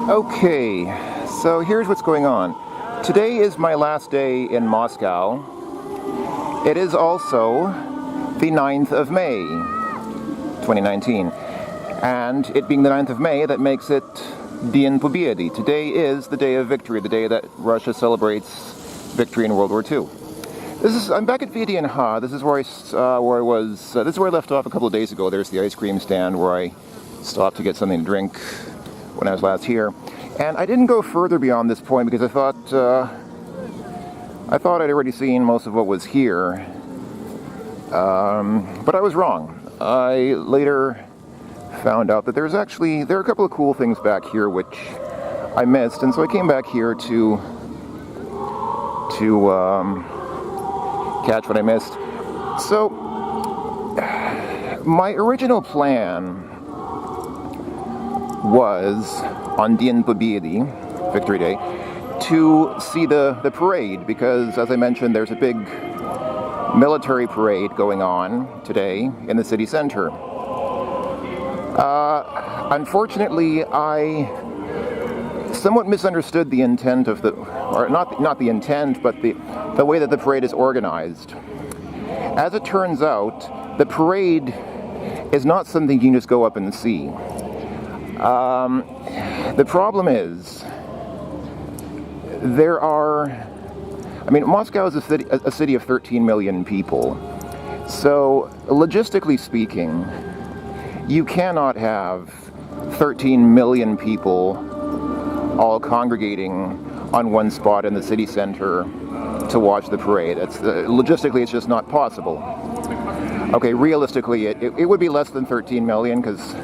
Okay, so here's what's going on. Today is my last day in Moscow. It is also the 9th of May, 2019. And it being the 9th of May, that makes it Dien Pobedy. Today is the day of victory, the day that Russia celebrates victory in World War II. I'm back at Vien Ha. This is where this is where I left off a couple of days ago. There's the ice cream stand where I stopped to get something to drink when I was last here. And I didn't go further beyond this point because I thought I'd already seen most of what was here. But I was wrong. I later found out that there are a couple of cool things back here which I missed, and so I came back here to catch what I missed. So my original plan was on Dien Pobedy, Victory Day, to see the parade, because as I mentioned, there's a big military parade going on today in the city center. Unfortunately, I somewhat misunderstood the intent of not the intent, but the way that the parade is organized. As it turns out, the parade is not something you can just go up and see. The problem is, Moscow is a city of 13 million people. So, logistically speaking, you cannot have 13 million people all congregating on one spot in the city center to watch the parade. Logistically, it's just not possible. Okay, realistically, it would be less than 13 million, because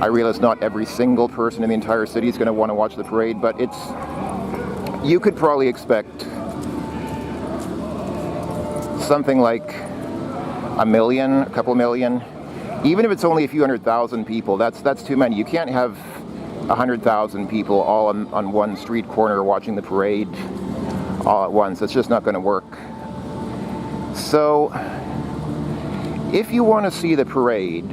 I realize not every single person in the entire city is going to want to watch the parade, but you could probably expect something like a million, a couple million. Even if it's only a few 100,000 people, that's too many. You can't have 100,000 people all on one street corner watching the parade all at once. It's just not going to work. So, if you want to see the parade,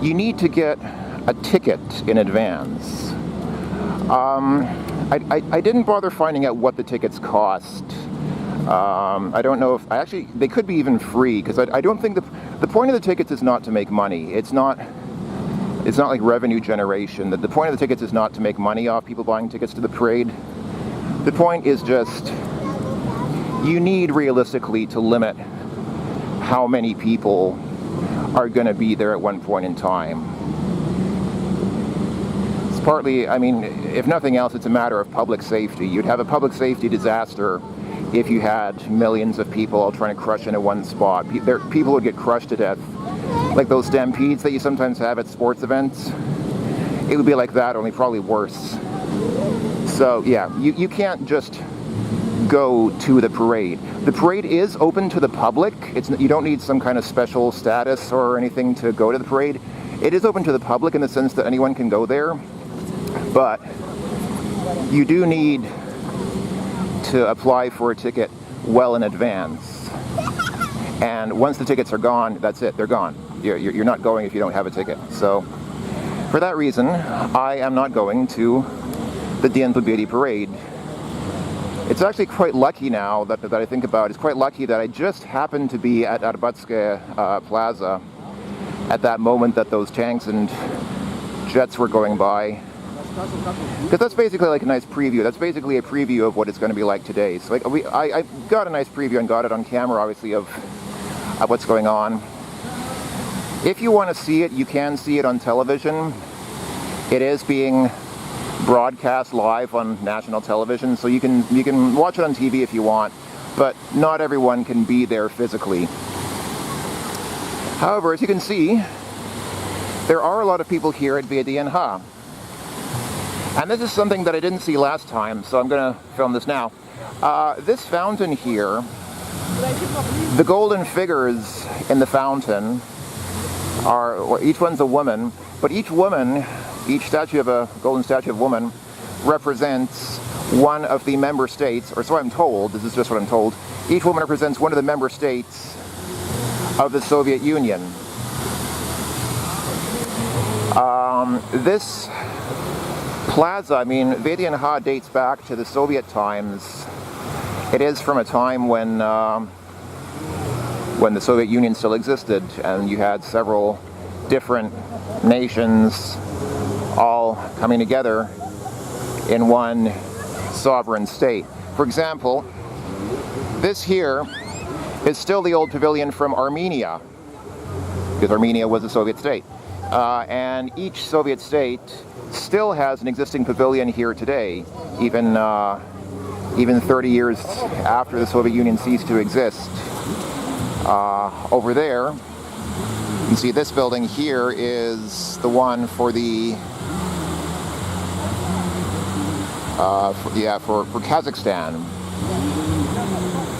you need to get a ticket in advance. I didn't bother finding out what the tickets cost. I don't know if they could be even free, because I don't think the point of the tickets is not to make money. It's not like revenue generation. The point of the tickets is not to make money off people buying tickets to the parade. The point is just, you need realistically to limit how many people are going to be there at one point in time. It's partly, if nothing else, it's a matter of public safety. You'd have a public safety disaster if you had millions of people all trying to crush into one spot. People would get crushed to death. Like those stampedes that you sometimes have at sports events. It would be like that, only probably worse. So yeah, you can't just go to the parade. The parade is open to the public. You don't need some kind of special status or anything to go to the parade. It is open to the public in the sense that anyone can go there, but you do need to apply for a ticket well in advance. And once the tickets are gone, that's it, they're gone. You're not going if you don't have a ticket. So, for that reason, I am not going to the Dien Pobedy parade. It's actually quite lucky now that I think about it. It's quite lucky that I just happened to be at Arbatskaya Plaza at that moment that those tanks and jets were going by. Because that's basically like a nice preview. That's basically a preview of what it's going to be like today. So I got a nice preview and got it on camera, obviously, of what's going on. If you want to see it, you can see it on television. It is being broadcast live on national television, so you can watch it on TV if you want, but not everyone can be there physically. However, as you can see, there are a lot of people here at Vien Ha. And this is something that I didn't see last time, so I'm going to film this now. This fountain here, the golden figures in the fountain each one's a woman, but each statue of a golden statue of woman represents one of the member states, or so I'm told, this is just what I'm told, each woman represents one of the member states of the Soviet Union. plaza, I mean, Vedian Ha dates back to the Soviet times. It is from a time when the Soviet Union still existed, and you had several different nations all coming together in one sovereign state. For example, this here is still the old pavilion from Armenia, because Armenia was a Soviet state. And each Soviet state still has an existing pavilion here today, even 30 years after the Soviet Union ceased to exist. Over there, you see this building here is the one for the for Kazakhstan.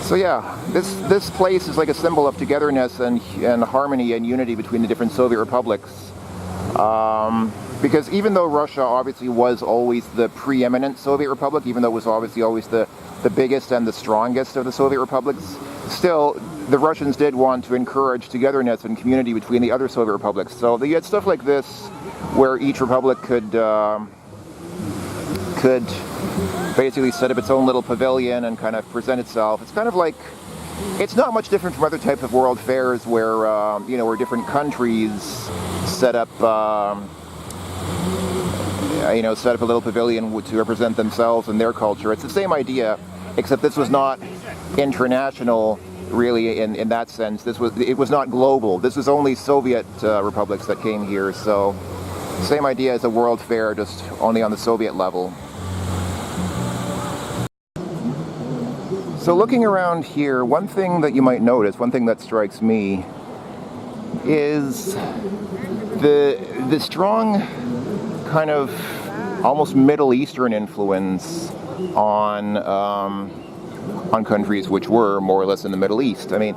So yeah, this place is like a symbol of togetherness and harmony and unity between the different Soviet republics. Because even though Russia obviously was always the preeminent Soviet republic, even though it was obviously always the biggest and the strongest of the Soviet republics, still the Russians did want to encourage togetherness and community between the other Soviet republics. So you had stuff like this, where each republic could basically set up its own little pavilion and kind of present itself. It's kind of like, it's not much different from other types of world fairs where where different countries set up set up a little pavilion to represent themselves and their culture. It's the same idea, except this was not international, really, in that sense. It was not global. This was only Soviet republics that came here. So, same idea as a world fair, just only on the Soviet level. So looking around here, one thing that you might notice, one thing that strikes me, is the strong kind of almost Middle Eastern influence on countries which were more or less in the Middle East. I mean,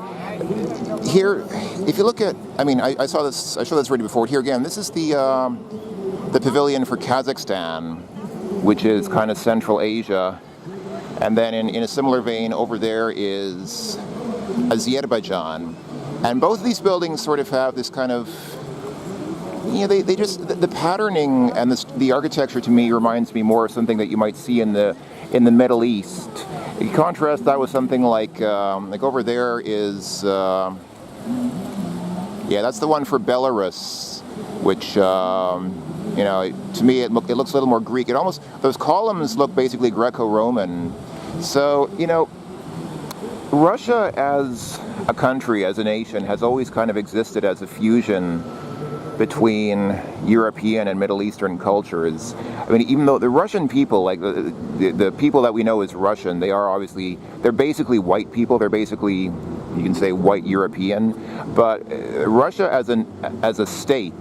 here, if you look at, I showed this already before. Here again, this is the pavilion for Kazakhstan, which is kind of Central Asia. And then in a similar vein over there is Azerbaijan. And both of these buildings sort of have this kind of, they just, the patterning and the architecture to me reminds me more of something that you might see in the Middle East. In contrast that with something like over there is, that's the one for Belarus, which, to me it looks a little more Greek. Those columns look basically Greco-Roman. So, Russia as a country, as a nation, has always kind of existed as a fusion between European and Middle Eastern cultures. I mean, even though the Russian people, like the people that we know as Russian, they're basically white people. They're basically, you can say, white European. But Russia as a state,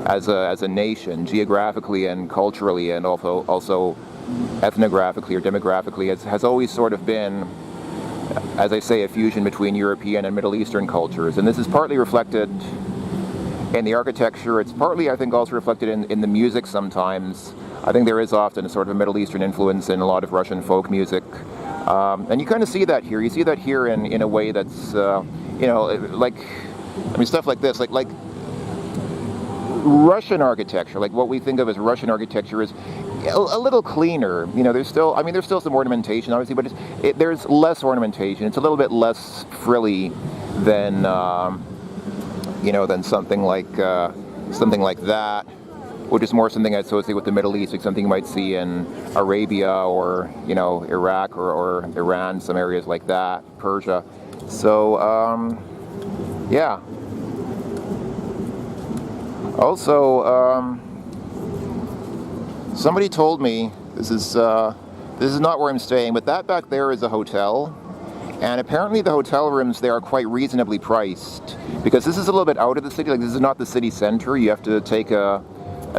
as a nation, geographically and culturally, and also ethnographically or demographically, has always sort of been, as I say, a fusion between European and Middle Eastern cultures. And this is partly reflected in the architecture. It's partly, I think, also reflected in the music sometimes. I think there is often a sort of a Middle Eastern influence in a lot of Russian folk music. And you kind of see that here. You see that here in a way that's, stuff like this, like Russian architecture, like what we think of as Russian architecture, is a little cleaner. There's still some ornamentation, obviously, but there's less ornamentation. It's a little bit less frilly than something like that, which is more something I associate with the Middle East, like something you might see in Arabia or Iraq or Iran, some areas like that, Persia. So yeah. Also, somebody told me, this is not where I'm staying, but that back there is a hotel, and apparently the hotel rooms there are quite reasonably priced, because this is a little bit out of the city. Like, this is not the city center. You have to take a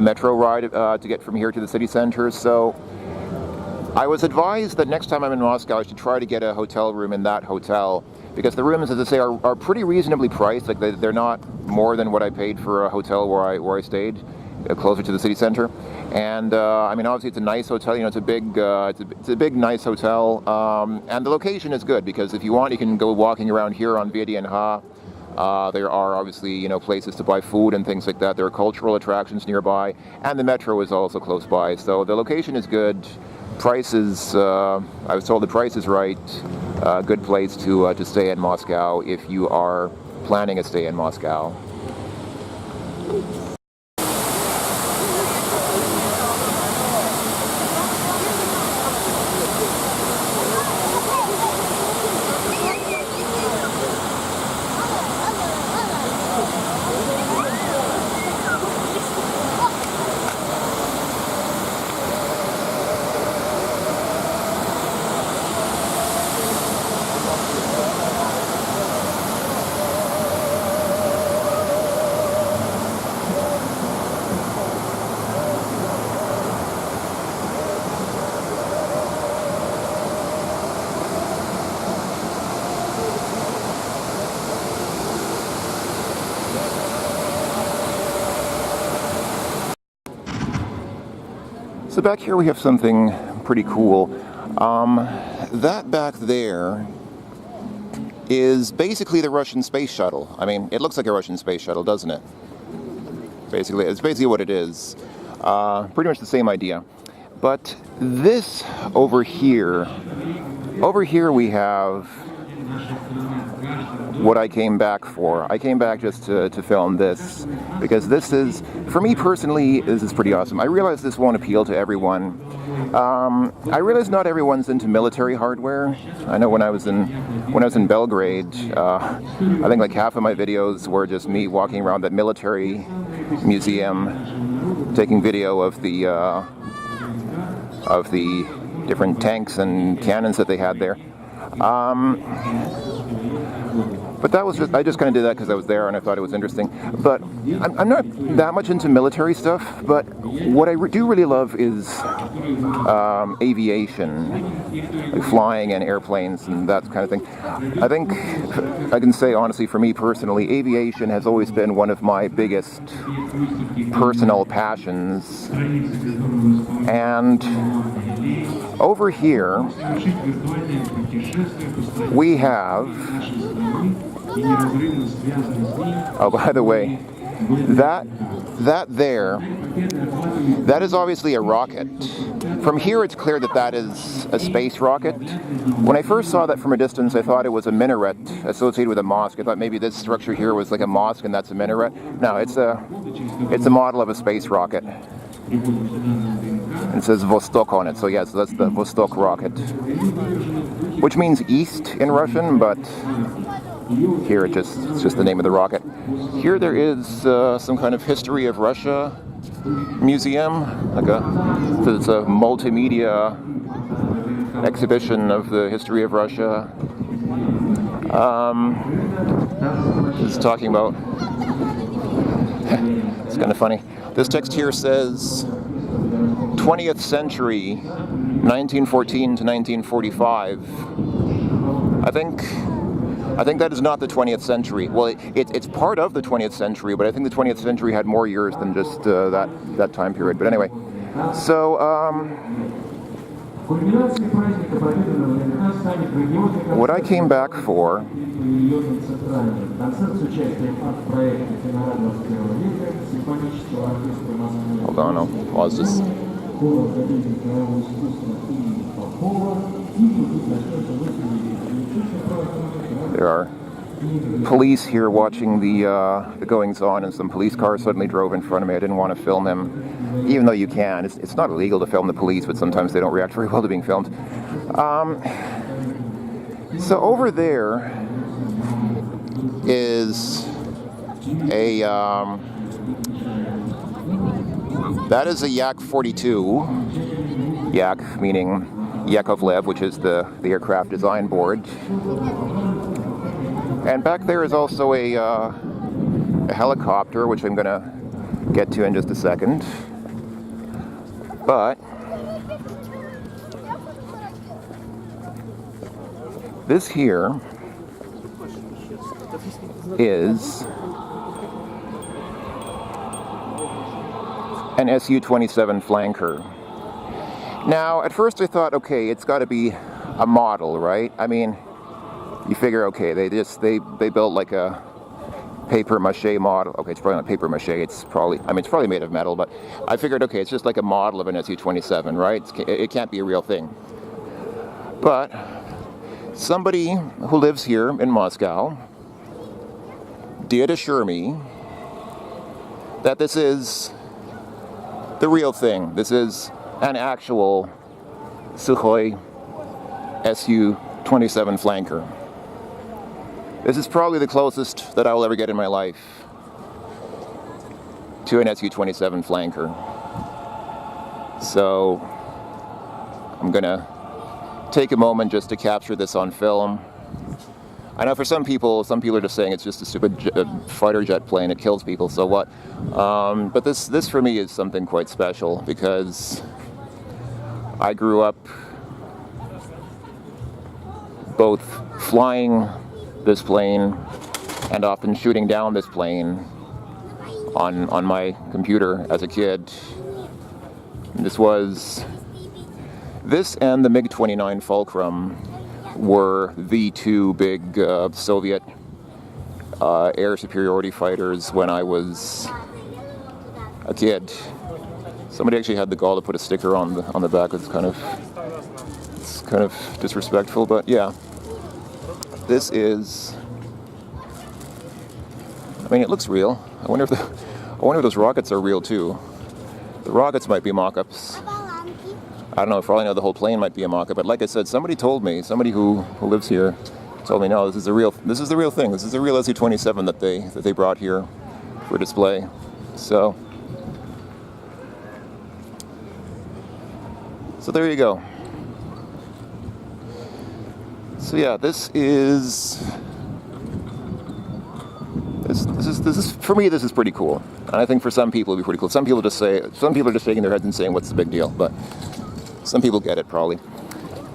metro ride to get from here to the city center. So I was advised that next time I'm in Moscow, I should try to get a hotel room in that hotel, because the rooms, as I say, are pretty reasonably priced. Like, they're not more than what I paid for a hotel where I stayed, closer to the city center. And obviously it's a nice hotel. It's a big, nice hotel. And the location is good, because if you want, you can go walking around here on Vedian Ha. There are obviously, places to buy food and things like that. There are cultural attractions nearby, and the metro is also close by. So the location is good. Prices, I was told the price is right. Good place to stay in Moscow if you are planning a stay in Moscow. So back here we have something pretty cool. That back there is basically the Russian space shuttle. I mean, it looks like a Russian space shuttle, doesn't it? Basically, it's basically what it is. Pretty much the same idea. But this over here we have what I came back for. I came back just to film this, because this is, for me personally, this is pretty awesome. I realize this won't appeal to everyone. I realize not everyone's into military hardware. I know when I was in Belgrade, I think like half of my videos were just me walking around that military museum, taking video of the different tanks and cannons that they had there. But that was I just kind of did that because I was there and I thought it was interesting. But I'm not that much into military stuff, but what I do really love is aviation, like flying and airplanes and that kind of thing. I think I can say honestly, for me personally, aviation has always been one of my biggest personal passions. And over here we have, oh, by the way, that is obviously a rocket. From here it's clear that is a space rocket. When I first saw that from a distance, I thought it was a minaret associated with a mosque. I thought maybe this structure here was like a mosque and that's a minaret. No, it's a model of a space rocket. It says Vostok on it, so yes, that's the Vostok rocket, which means east in Russian, but here it's just the name of the rocket. Here there is some kind of history of Russia museum, it's a multimedia exhibition of the history of Russia. It's talking about, it's kind of funny. This text here says 20th century, 1914 to 1945. I think that is not the 20th century. Well, it's part of the 20th century, but I think the 20th century had more years than just that time period. But anyway, so what I came back for, hold on, I'll pause this. There are police here watching the goings-on, and some police cars suddenly drove in front of me. I didn't want to film them, even though you can. It's not illegal to film the police, but sometimes they don't react very well to being filmed. So over there is a that is a Yak-42. Yak meaning Yakovlev, which is the aircraft design board. And back there is also a helicopter, which I'm going to get to in just a second. But this here is an Su-27 flanker. Now, at first I thought, okay, it's got to be a model, right? I mean, you figure, okay, they built like a paper mache model. Okay, it's probably not paper mache. It's probably made of metal, but I figured, okay, it's just like a model of an Su-27, right? It can't be a real thing. But somebody who lives here in Moscow did assure me that this is the real thing. This is an actual Sukhoi Su-27 flanker. This is probably the closest that I will ever get in my life to an Su-27 flanker. So I'm gonna take a moment just to capture this on film. I know for some people are just saying it's just a stupid fighter jet plane, it kills people, so what? But this for me is something quite special, because I grew up both flying this plane and often shooting down this plane on my computer as a kid. This and the MiG-29 Fulcrum were the two big Soviet air superiority fighters when I was a kid. Somebody actually had the gall to put a sticker on the back. It's kind of disrespectful, but yeah. This is, I mean, it looks real. I wonder if those rockets are real too. The rockets might be mock-ups. I don't know, for all I know, the whole plane might be a mock-up, but like I said, somebody who lives here told me, no, this is the real thing. This is the real Su-27 that they brought here for display. So there you go. So yeah, this is for me, this is pretty cool, and I think for some people it'll be pretty cool. Some people are just shaking their heads and saying, "What's the big deal?" But some people get it probably.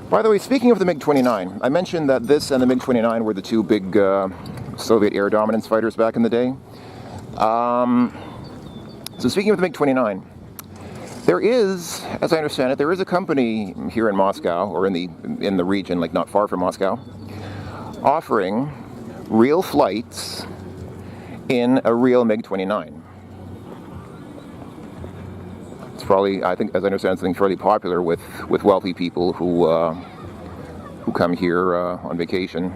By the way, speaking of the MiG-29, I mentioned that this and the MiG-29 were the two big Soviet air dominance fighters back in the day. So speaking of the MiG-29, there is, as I understand it, there is a company here in Moscow, or in the region, like not far from Moscow, offering real flights in a real MiG-29. It's probably, I think, as I understand, something fairly popular with wealthy people who come here on vacation.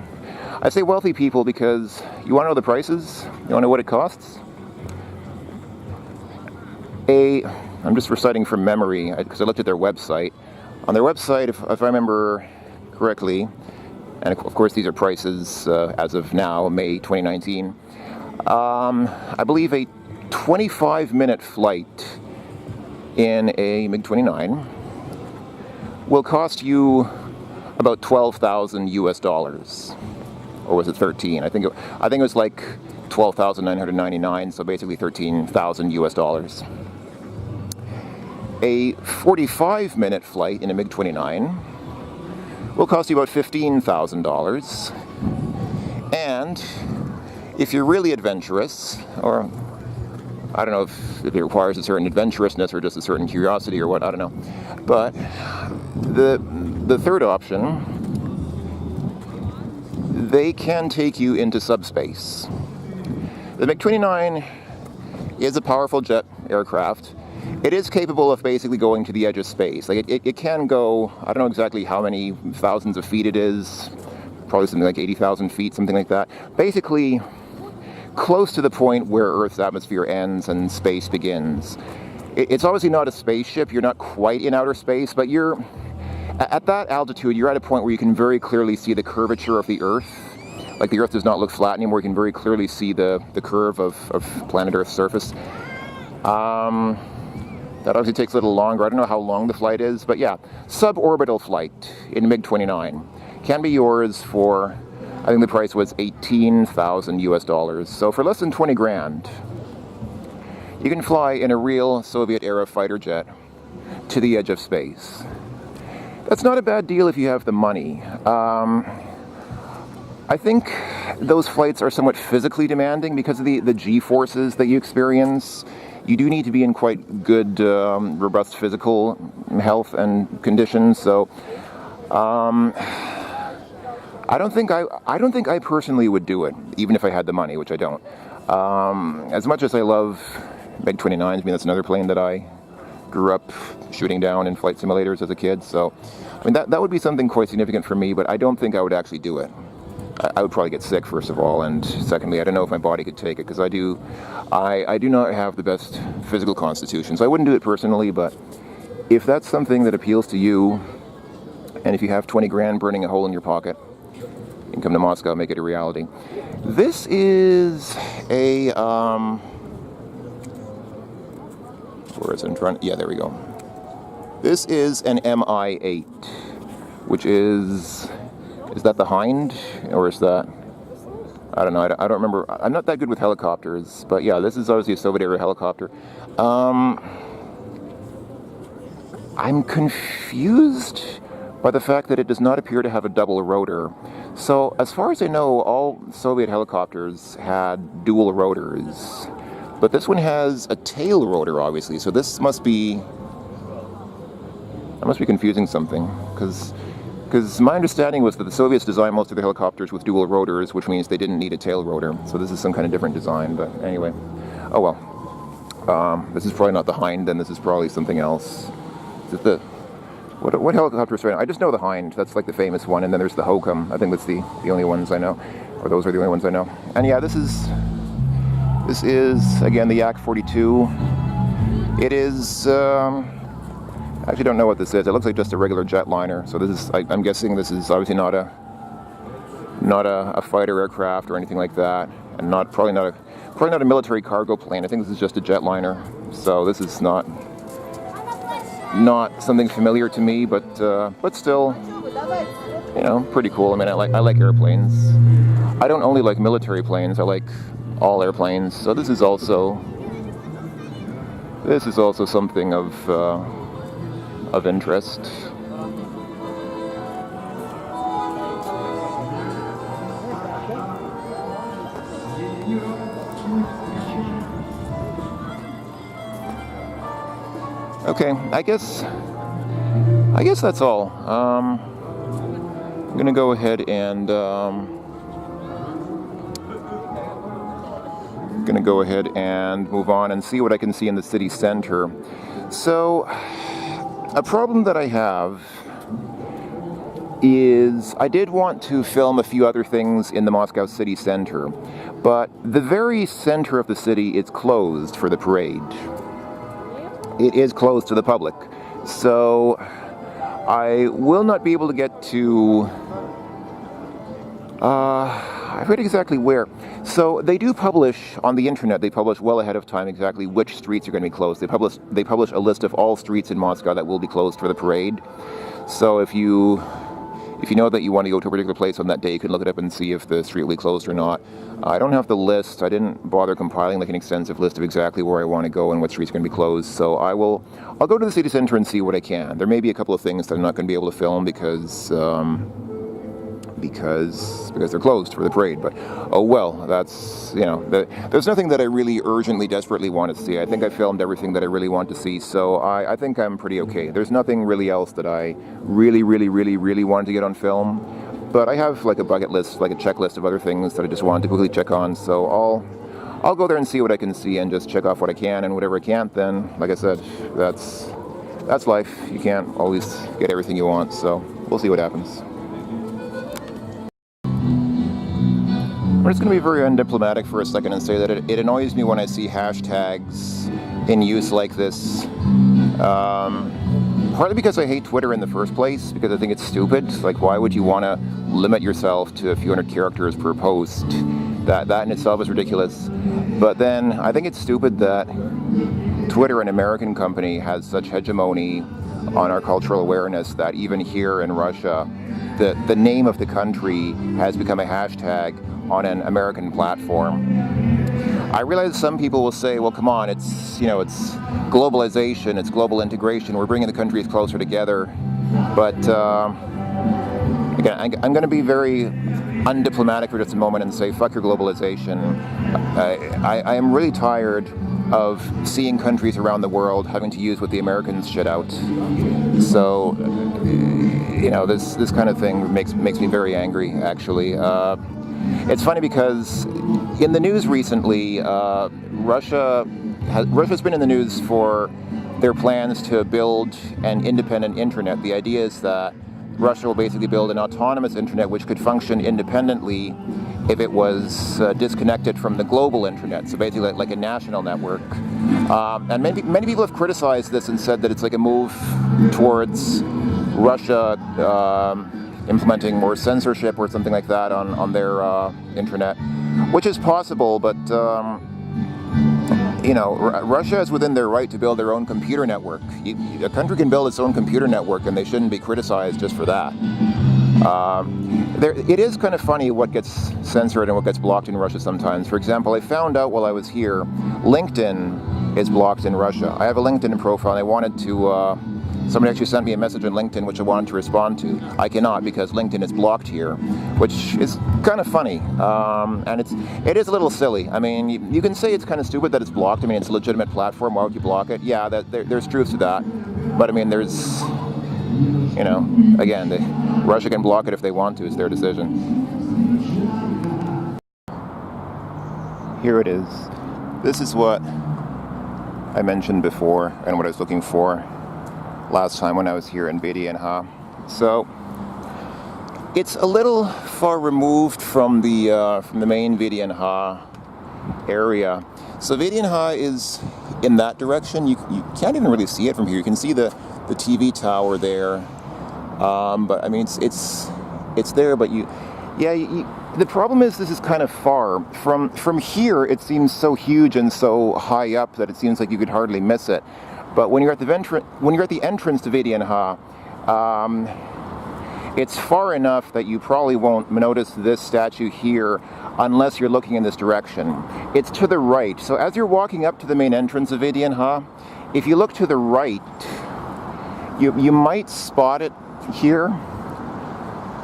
I say wealthy people because you want to know the prices? You want to know what it costs? I'm just reciting from memory because I looked at their website. On their website, if I remember correctly, and of course these are prices as of now, May 2019, I believe a 25-minute flight in a MiG-29 will cost you about $12,000 US, or was it 13? I think it was like 12,999, so basically 13,000 US. A 45-minute flight in a MiG-29 will cost you about $15,000, and if you're really adventurous, or I don't know if it requires a certain adventurousness or just a certain curiosity or what, I don't know, but the third option, they can take you into subspace. The MiG-29 is a powerful jet aircraft. It is capable of basically going to the edge of space. Like it can go, I don't know exactly how many thousands of feet it is, probably something like 80,000 feet, something like that. Basically, close to the point where Earth's atmosphere ends and space begins. It's obviously not a spaceship, you're not quite in outer space, but you're, at that altitude, you're at a point where you can very clearly see the curvature of the Earth. Like the Earth does not look flat anymore, you can very clearly see the curve of planet Earth's surface. That obviously takes a little longer. I don't know how long the flight is, but yeah, suborbital flight in MiG-29 can be yours for, I think the price was 18,000 US. So for less than 20 grand, you can fly in a real Soviet-era fighter jet to the edge of space. That's not a bad deal if you have the money. I think those flights are somewhat physically demanding because of the G-forces that you experience. You do need to be in quite good, robust physical health and conditions. So, I don't think I personally would do it, even if I had the money, which I don't. As much as I love MiG-29s, I mean, that's another plane that I grew up shooting down in flight simulators as a kid. So, I mean, that would be something quite significant for me, but I don't think I would actually do it. I would probably get sick, first of all, and secondly, I don't know if my body could take it, because I do not have the best physical constitution, so I wouldn't do it personally. But if that's something that appeals to you, and if you have 20 grand burning a hole in your pocket, you can come to Moscow and make it a reality. This is a, where is it in front? Yeah, there we go. This is an Mi-8, which is that the Hind, or is that, I don't know, I don't remember. I'm not that good with helicopters, but yeah, this is obviously a Soviet-era helicopter. I'm confused by the fact that it does not appear to have a double rotor. So, as far as I know, all Soviet helicopters had dual rotors, but this one has a tail rotor, obviously, so this must be confusing something, because my understanding was that the Soviets designed most of the helicopters with dual rotors, which means they didn't need a tail rotor. So this is some kind of different design, but anyway. Oh well. This is probably not the Hind, then this is probably something else. Is it the... What helicopter is right now? I just know the Hind. That's like the famous one, and then there's the Hokum. I think that's the only ones I know. Or those are the only ones I know. And yeah, this is again, the Yak-42. It is... I actually don't know what this is. It looks like just a regular jetliner. So this is, I'm guessing this is obviously not a fighter aircraft or anything like that, and probably not a military cargo plane. I think this is just a jetliner. So this is not something familiar to me, but still, you know, pretty cool. I mean, I like airplanes. I don't only like military planes. I like all airplanes. So this is also something of interest. Okay, I guess that's all. I'm gonna go ahead and move on and see what I can see in the city center. So, a problem that I have is I did want to film a few other things in the Moscow city center, but the very center of the city is closed for the parade. It is closed to the public, so I will not be able to get to, I forget exactly where. So they do publish on the internet, they publish well ahead of time exactly which streets are going to be closed. They publish a list of all streets in Moscow that will be closed for the parade. So if you know that you want to go to a particular place on that day, you can look it up and see if the street will be closed or not. I don't have the list. I didn't bother compiling like an extensive list of exactly where I want to go and what streets are going to be closed. So I'll go to the city center and see what I can. There may be a couple of things that I'm not going to be able to film because they're closed for the parade. But oh well, that's, you know, there's nothing that I really urgently, desperately want to see. I think I filmed everything that I really want to see, so I think I'm pretty okay. There's nothing really else that I really wanted to get on film. But I have like a bucket list, like a checklist of other things that I just wanted to quickly check on. So I'll go there and see what I can see and just check off what I can, and whatever I can't, then, like I said, that's life. You can't always get everything you want, so we'll see what happens. I'm just going to be very undiplomatic for a second and say that it annoys me when I see hashtags in use like this. Partly because I hate Twitter in the first place, because I think it's stupid. Like, why would you want to limit yourself to a few hundred characters per post? That in itself is ridiculous. But then I think it's stupid that Twitter, an American company, has such hegemony on our cultural awareness that even here in Russia, the name of the country has become a hashtag on an American platform. I realize some people will say, well, come on, it's globalization, it's global integration, we're bringing the countries closer together. But again, I'm going to be very undiplomatic for just a moment and say, fuck your globalization. I am really tired of seeing countries around the world having to use what the Americans shit out. So, this kind of thing makes me very angry, actually. It's funny because, in the news recently, Russia's been in the news for their plans to build an independent internet. The idea is that Russia will basically build an autonomous internet which could function independently if it was disconnected from the global internet, so basically like a national network. And many people have criticized this and said that it's like a move towards Russia implementing more censorship or something like that on their internet, which is possible, but you know, Russia is within their right to build their own computer network. A country can build its own computer network, and they shouldn't be criticized just for that. It is kind of funny what gets censored and what gets blocked in Russia sometimes. For example, I found out while I was here, LinkedIn is blocked in Russia. I have a LinkedIn profile, and I wanted to... somebody actually sent me a message on LinkedIn which I wanted to respond to. I cannot because LinkedIn is blocked here, which is kind of funny. And it is a little silly. I mean, you can say it's kind of stupid that it's blocked. I mean, it's a legitimate platform. Why would you block it? Yeah, there's truth to that. But I mean, there's, you know, again, Russia can block it if they want to. It's their decision. Here it is. This is what I mentioned before and what I was looking for last time when I was here in Vedianha. So it's a little far removed from the main Vedianha area. So Vedianha is in that direction. You can't even really see it from here. You can see the TV tower there, but I mean it's there. But the problem is this is kind of far from here. It seems so huge and so high up that it seems like you could hardly miss it. But when you're at the entrance to Vedianha, it's far enough that you probably won't notice this statue here unless you're looking in this direction. It's to the right. So as you're walking up to the main entrance of Vedianha, if you look to the right, you might spot it here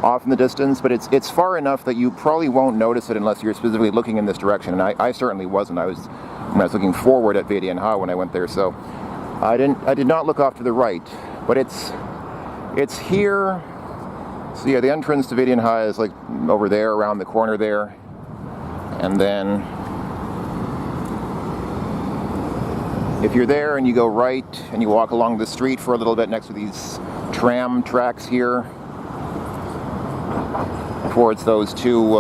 off in the distance, but it's far enough that you probably won't notice it unless you're specifically looking in this direction. And I certainly wasn't. I was looking forward at Vedianha when I went there. So I did not look off to the right, but it's here. So yeah, the entrance to Vedianha is like over there, around the corner there, and then if you're there and you go right and you walk along the street for a little bit next to these tram tracks here towards those two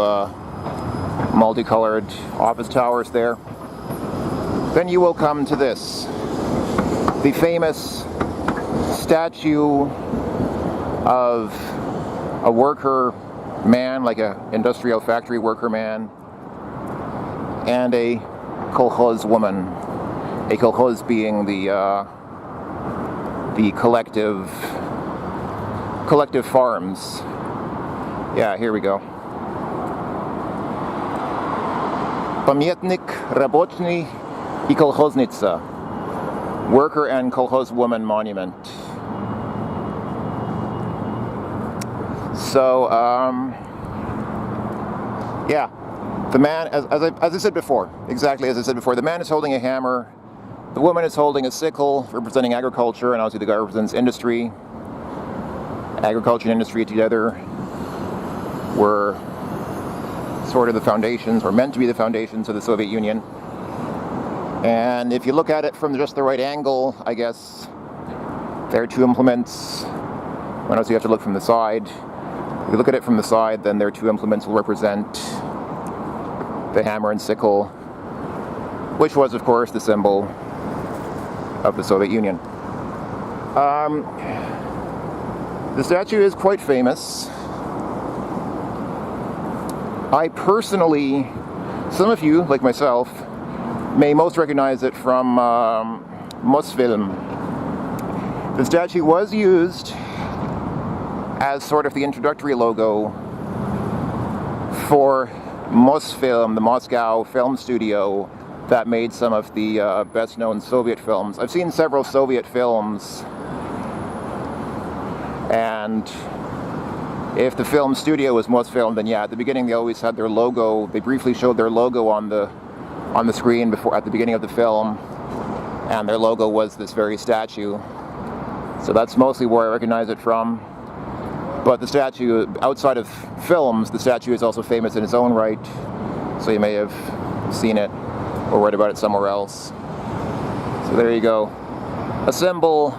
multicolored office towers there, then you will come to this. The famous statue of a worker man, like an industrial factory worker man, and a kolkhoz woman. A kolkhoz being the collective farms. Yeah, here we go. Pamiętnik Rabotny I Kolkhoznica. Worker and kolkhoz woman monument. So, yeah, the man, as I said before, exactly as I said before, the man is holding a hammer, the woman is holding a sickle, representing agriculture, and obviously the guy represents industry. Agriculture and industry together were sort of the foundations, or meant to be the foundations of the Soviet Union. And if you look at it from just the right angle, I guess, there are two implements. Well, also you have to look from the side. If you look at it from the side, then their two implements will represent the hammer and sickle, which was, of course, the symbol of the Soviet Union. The statue is quite famous. I personally, some of you, like myself, may most recognize it from Mosfilm. The statue was used as sort of the introductory logo for Mosfilm, the Moscow film studio that made some of the best-known Soviet films. I've seen several Soviet films, and if the film studio was Mosfilm, then yeah, at the beginning they always had their logo. They briefly showed their logo on the screen before at the beginning of the film, and their logo was this very statue. So that's mostly where I recognize it from. But the statue, outside of films, the statue is also famous in its own right. So you may have seen it or read about it somewhere else. So there you go. A symbol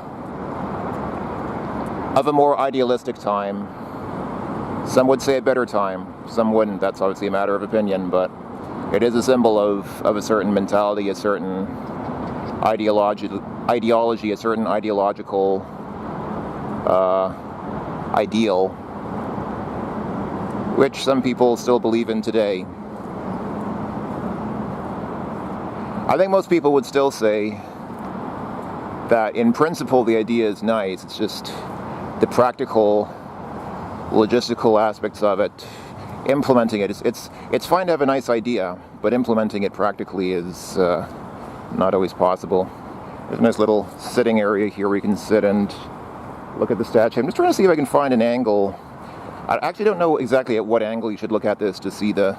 of a more idealistic time. Some would say a better time, some wouldn't. That's obviously a matter of opinion, but it is a symbol of a certain mentality, a certain ideology, a certain ideological ideal, which some people still believe in today. I think most people would still say that in principle the idea is nice, it's just the practical, logistical aspects of it, implementing it, it's fine to have a nice idea, but implementing it practically is not always possible. There's a nice little sitting area here where you can sit and look at the statue. I'm just trying to see if I can find an angle. I actually don't know exactly at what angle you should look at this to see the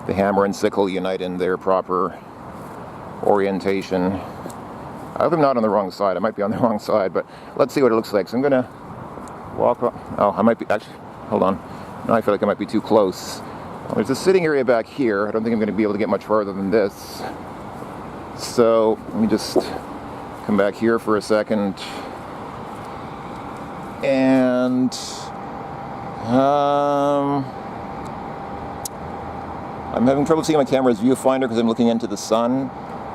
hammer and sickle unite in their proper orientation. I hope I'm not on the wrong side. I might be on the wrong side, but let's see what it looks like. So I'm gonna walk up. Oh, I might be, actually, hold on. Now I feel like I might be too close. Well, there's a sitting area back here. I don't think I'm gonna be able to get much farther than this. So let me just come back here for a second. And I'm having trouble seeing my camera's viewfinder because I'm looking into the sun.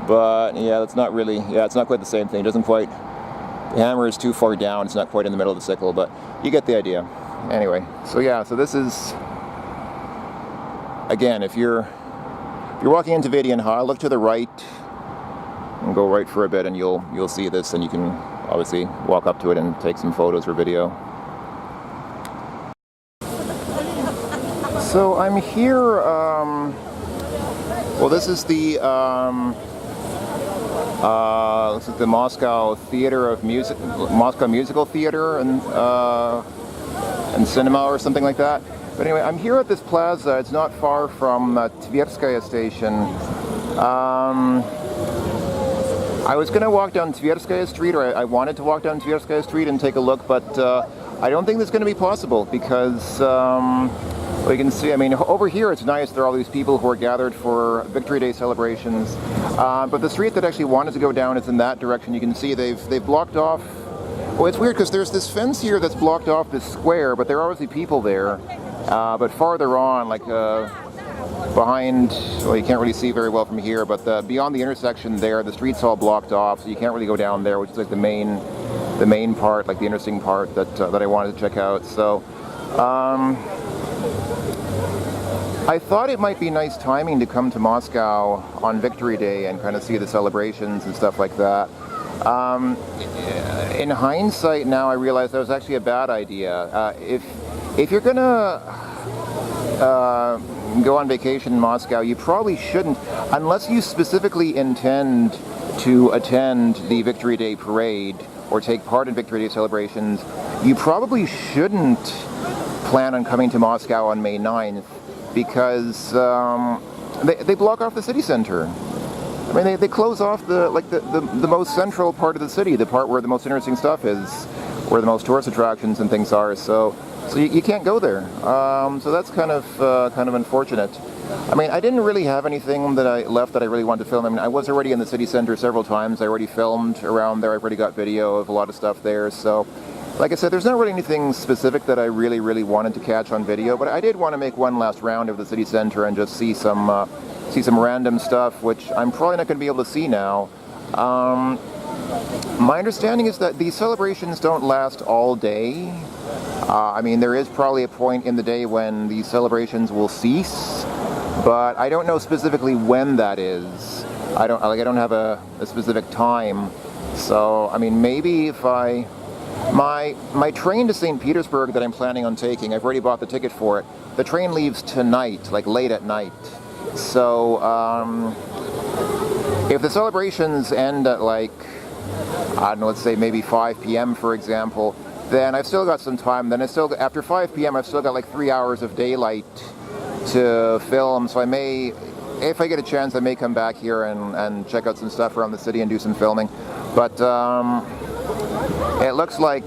But yeah, that's not really, it's not quite the same thing. It doesn't quite, the hammer is too far down. It's not quite in the middle of the sickle, but you get the idea. Anyway, so yeah, so this is, again, if you're walking into Vidian High, look to the right and go right for a bit, and you'll see this, and you can obviously walk up to it and take some photos or video. So I'm here, well, this is the Moscow Theater of Music, Moscow Musical Theater and cinema or something like that. But anyway, I'm here at this plaza. It's not far from Tverskaya station. I was going to walk down Tverskaya Street, or I wanted to walk down Tverskaya Street and take a look, but I don't think that's going to be possible because, well, you can see, I mean, over here it's nice. There are all these people who are gathered for Victory Day celebrations. But the street that I actually wanted to go down is in that direction. You can see they've blocked off. Well, it's weird because there's this fence here that's blocked off this square, but there are obviously people there. But farther on, like behind, well, you can't really see very well from here, but beyond the intersection there, the street's all blocked off, so you can't really go down there, which is like the main part, like the interesting part that I wanted to check out. So I thought it might be nice timing to come to Moscow on Victory Day and kind of see the celebrations and stuff like that. In hindsight now, I realize that was actually a bad idea. If you're gonna go on vacation in Moscow, you probably shouldn't, unless you specifically intend to attend the Victory Day parade or take part in Victory Day celebrations. You probably shouldn't plan on coming to Moscow on May 9th because they block off the city center. I mean, they close off the most central part of the city, the part where the most interesting stuff is, where the most tourist attractions and things are. So you can't go there. So that's kind of unfortunate. I mean, I didn't really have anything that I really wanted to film. I mean, I was already in the city center several times. I already filmed around there. I've already got video of a lot of stuff there. So, like I said, there's not really anything specific that I really wanted to catch on video. But I did want to make one last round of the city center and just see some random stuff, which I'm probably not going to be able to see now. My understanding is that these celebrations don't last all day. I mean, there is probably a point in the day when these celebrations will cease, but I don't know specifically when that is. I don't have a specific time. So, I mean, maybe if my train to St. Petersburg that I'm planning on taking, I've already bought the ticket for it. The train leaves tonight, like late at night. So, if the celebrations end at like, I don't know, let's say maybe 5 p.m. for example, then I've still got some time. Then after 5 p.m. I've still got like 3 hours of daylight to film. So I may, if I get a chance, I may come back here and check out some stuff around the city and do some filming. But it looks like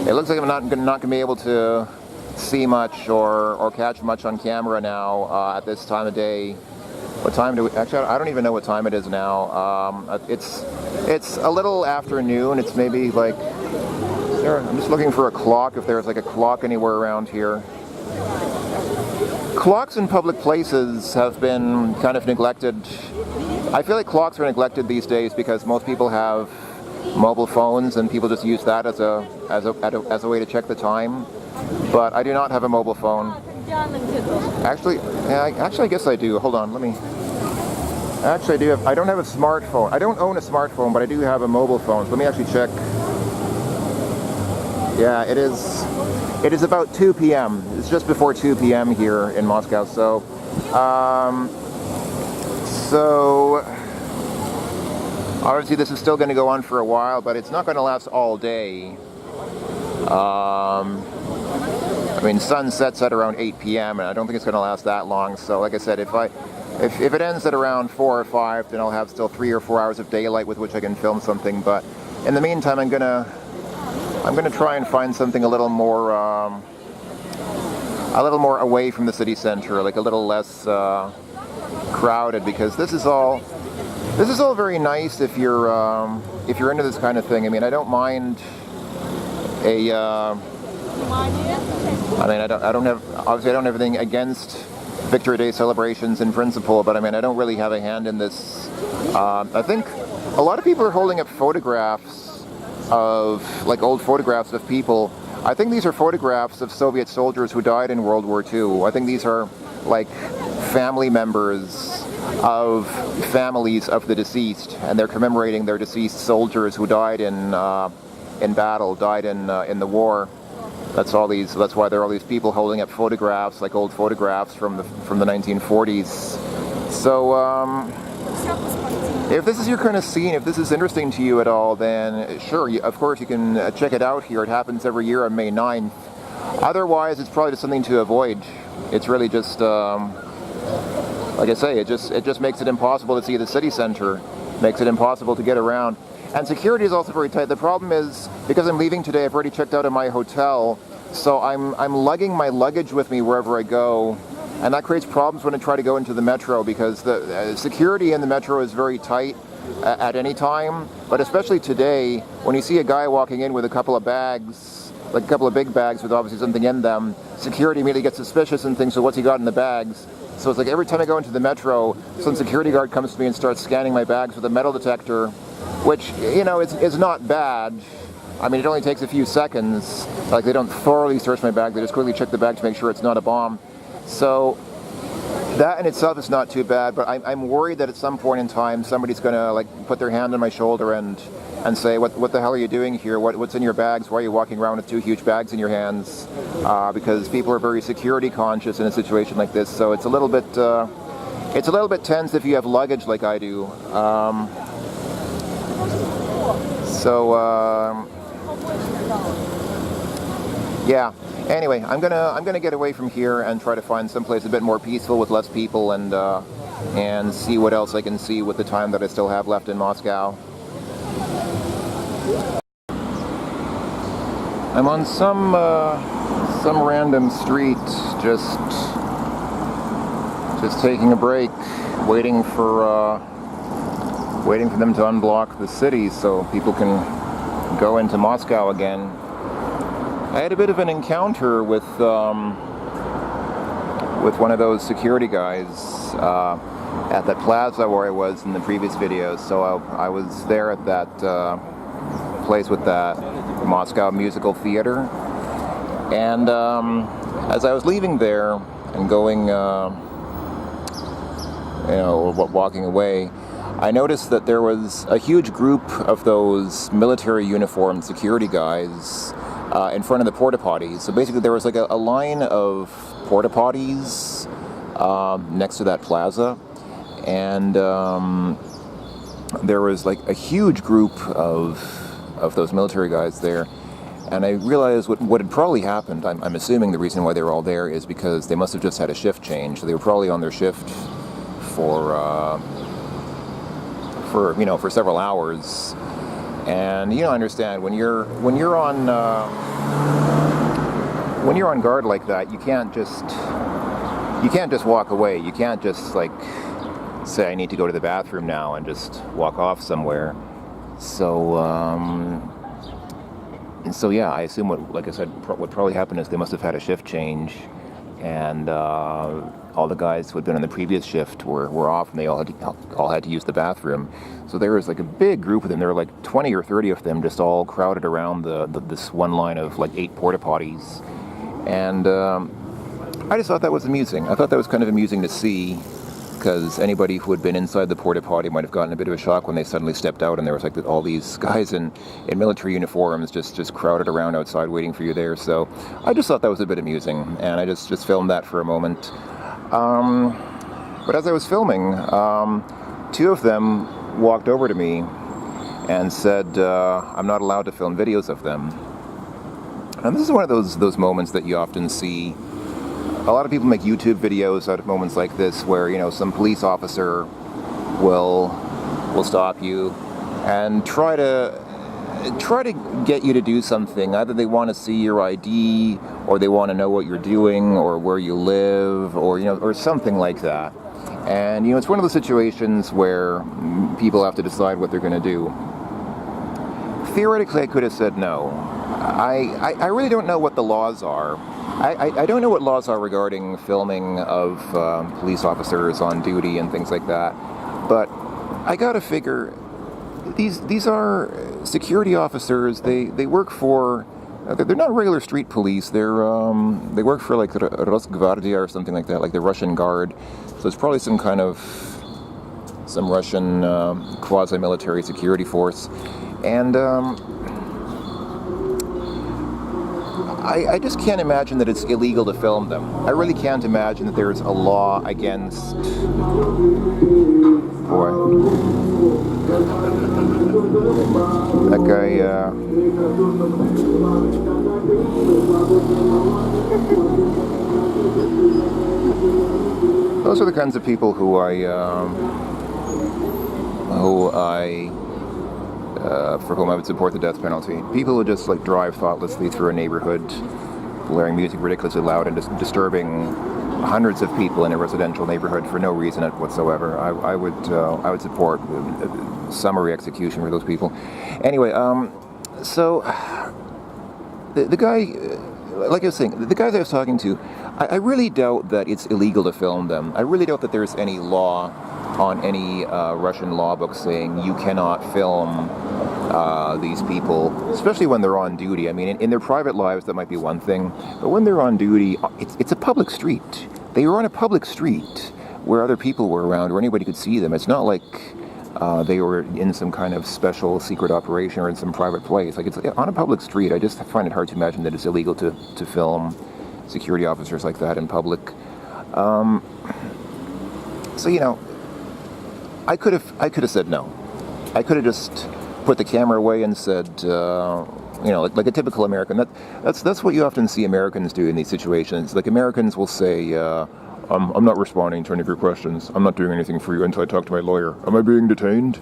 I'm not going to be able to see much or catch much on camera now at this time of day. What time do we, actually, I don't even know what time it is now. It's a little afternoon. It's maybe like, I'm just looking for a clock, if there's like a clock anywhere around here. Clocks in public places have been kind of neglected. I feel like clocks are neglected these days because most people have mobile phones and people just use that as a way to check the time. But I do not have a mobile phone. Actually, I guess I do. Hold on, let me. Actually, I do have. I don't have a smartphone. I don't own a smartphone, but I do have a mobile phone. So let me actually check. Yeah, it is. It is about 2 p.m. It's just before 2 p.m. here in Moscow. So, obviously this is still going to go on for a while, but it's not going to last all day. I mean, sun sets at around 8 p.m. and I don't think it's going to last that long. So, like I said, if it ends at around 4 or 5, then I'll have still 3 or 4 hours of daylight with which I can film something. But in the meantime, I'm gonna try and find something a little more away from the city center, like a little less crowded, because this is all very nice if you're into this kind of thing. I mean, I don't mind I don't have anything against Victory Day celebrations in principle, but I mean, I don't really have a hand in this. I think a lot of people are holding up photographs of, like, old photographs of people. I think these are photographs of Soviet soldiers who died in World War II. I think these are, like, family members of families of the deceased, and they're commemorating their deceased soldiers who died in battle, died in the war. That's why there are all these people holding up photographs, like old photographs from the 1940s. So, if this is your kind of scene, if this is interesting to you at all, then sure, of course you can check it out here. It happens every year on May 9th. Otherwise, it's probably just something to avoid. It's really just, like I say, it just makes it impossible to see the city center, makes it impossible to get around. And security is also very tight. The problem is, because I'm leaving today, I've already checked out of my hotel, so I'm lugging my luggage with me wherever I go, and that creates problems when I try to go into the metro, because the security in the metro is very tight at any time, but especially today, when you see a guy walking in with a couple of bags, like a couple of big bags with obviously something in them, security immediately gets suspicious and thinks, so what's he got in the bags? So it's like every time I go into the metro, some security guard comes to me and starts scanning my bags with a metal detector, which, you know, is not bad. I mean, it only takes a few seconds. Like, they don't thoroughly search my bag, they just quickly check the bag to make sure it's not a bomb. So that in itself is not too bad, but I'm worried that at some point in time somebody's going to, like, put their hand on my shoulder and say, what the hell are you doing here? What's in your bags? Why are you walking around with 2 huge bags in your hands? Because people are very security conscious in a situation like this, so it's a little bit tense if you have luggage like I do. Yeah. Anyway, I'm gonna get away from here and try to find someplace a bit more peaceful with less people, and see what else I can see with the time that I still have left in Moscow. I'm on some random street, just taking a break, waiting for them to unblock the city so people can go into Moscow again. I had a bit of an encounter with one of those security guys at that plaza where I was in the previous videos. So I was there at that place with that Moscow Musical Theater, and as I was leaving there and going, walking away, I noticed that there was a huge group of those military uniformed security guys in front of the porta potties. So basically there was like a line of porta potties next to that plaza, and there was like a huge group of those military guys there. And I realized what had probably happened. I'm assuming the reason why they were all there is because they must have just had a shift change. So they were probably on their shift for several hours. And I understand when you're when you're on guard like that, you can't just walk away. You can't just like say I need to go to the bathroom now and just walk off somewhere. So yeah, I assume like I said, what probably happened is they must have had a shift change, and all the guys who had been on the previous shift were off, and they all had to use the bathroom. So there was like a big group of them. There were like 20 or 30 of them, just all crowded around this one line of like 8 porta potties, and I just thought that was amusing. I thought that was kind of amusing to see, because anybody who had been inside the porta potty might have gotten a bit of a shock when they suddenly stepped out and there was like all these guys in military uniforms just crowded around outside waiting for you there. So I just thought that was a bit amusing, and I just filmed that for a moment. But as I was filming, 2 of them walked over to me and said, I'm not allowed to film videos of them. And this is one of those moments that you often see. A lot of people make YouTube videos out of moments like this, where, you know, some police officer will stop you and try to get you to do something. Either they want to see your ID, or they want to know what you're doing, or where you live, or, you know, or something like that. And, you know, it's one of those situations where people have to decide what they're going to do. Theoretically, I could have said no. I really don't know what the laws are. I don't know what laws are regarding filming of police officers on duty and things like that. But I gotta figure, these are security officers. They work for. They're not regular street police. They work for like Rosgvardia or something like that, like the Russian Guard. So it's probably some Russian quasi-military security force, and I just can't imagine that it's illegal to film them. I really can't imagine that there's a law against. Boy, that guy. Those are the kinds of people who for whom I would support the death penalty. People who just like drive thoughtlessly through a neighborhood, blaring music ridiculously loud and just disturbing hundreds of people in a residential neighborhood for no reason whatsoever. I would support summary execution for those people. Anyway, so the guy, like I was saying, the guys I was talking to, I really doubt that it's illegal to film them. I really doubt that there's any law on any Russian law book saying you cannot film these people, especially when they're on duty. I mean, in their private lives, that might be one thing, but when they're on duty, it's a public street. They were on a public street where other people were around, where anybody could see them. It's not like they were in some kind of special secret operation or in some private place. Like, it's on a public street. I just find it hard to imagine that it's illegal to film security officers like that in public. So, you know, I could have said no. I could have just put the camera away and said, you know, like a typical American. That's what you often see Americans do in these situations. Like, Americans will say, I'm not responding to any of your questions. I'm not doing anything for you until I talk to my lawyer. Am I being detained?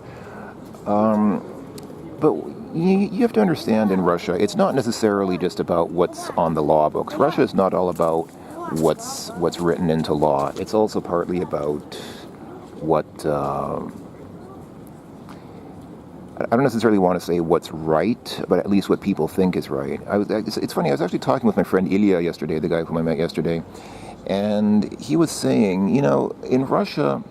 But you have to understand, in Russia, it's not necessarily just about what's on the law books. Russia is not all about what's written into law. It's also partly about what I don't necessarily want to say what's right, but at least what people think is right. It's funny, I was actually talking with my friend Ilya yesterday, the guy whom I met yesterday, and he was saying, you know, in Russia,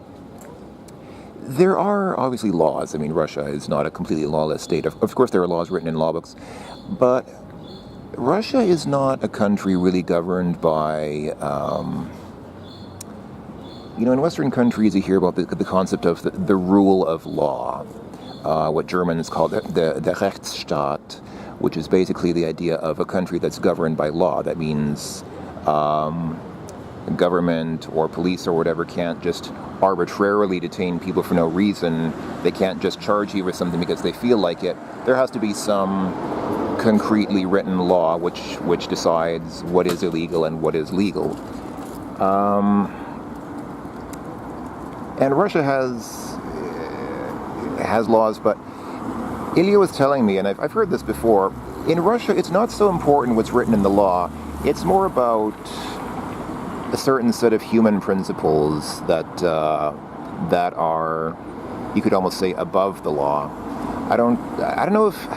there are obviously laws. I mean, Russia is not a completely lawless state. Of course, there are laws written in law books, but Russia is not a country really governed by... you know, in Western countries, you hear about the concept of the rule of law, what Germans call the Rechtsstaat, which is basically the idea of a country that's governed by law. That means government or police or whatever can't just arbitrarily detain people for no reason. They can't just charge you with something because they feel like it. There has to be some concretely written law which decides what is illegal and what is legal. And Russia has laws, but Ilya was telling me, and I've heard this before, in Russia it's not so important what's written in the law. It's more about a certain set of human principles that are, you could almost say, above the law. I don't know if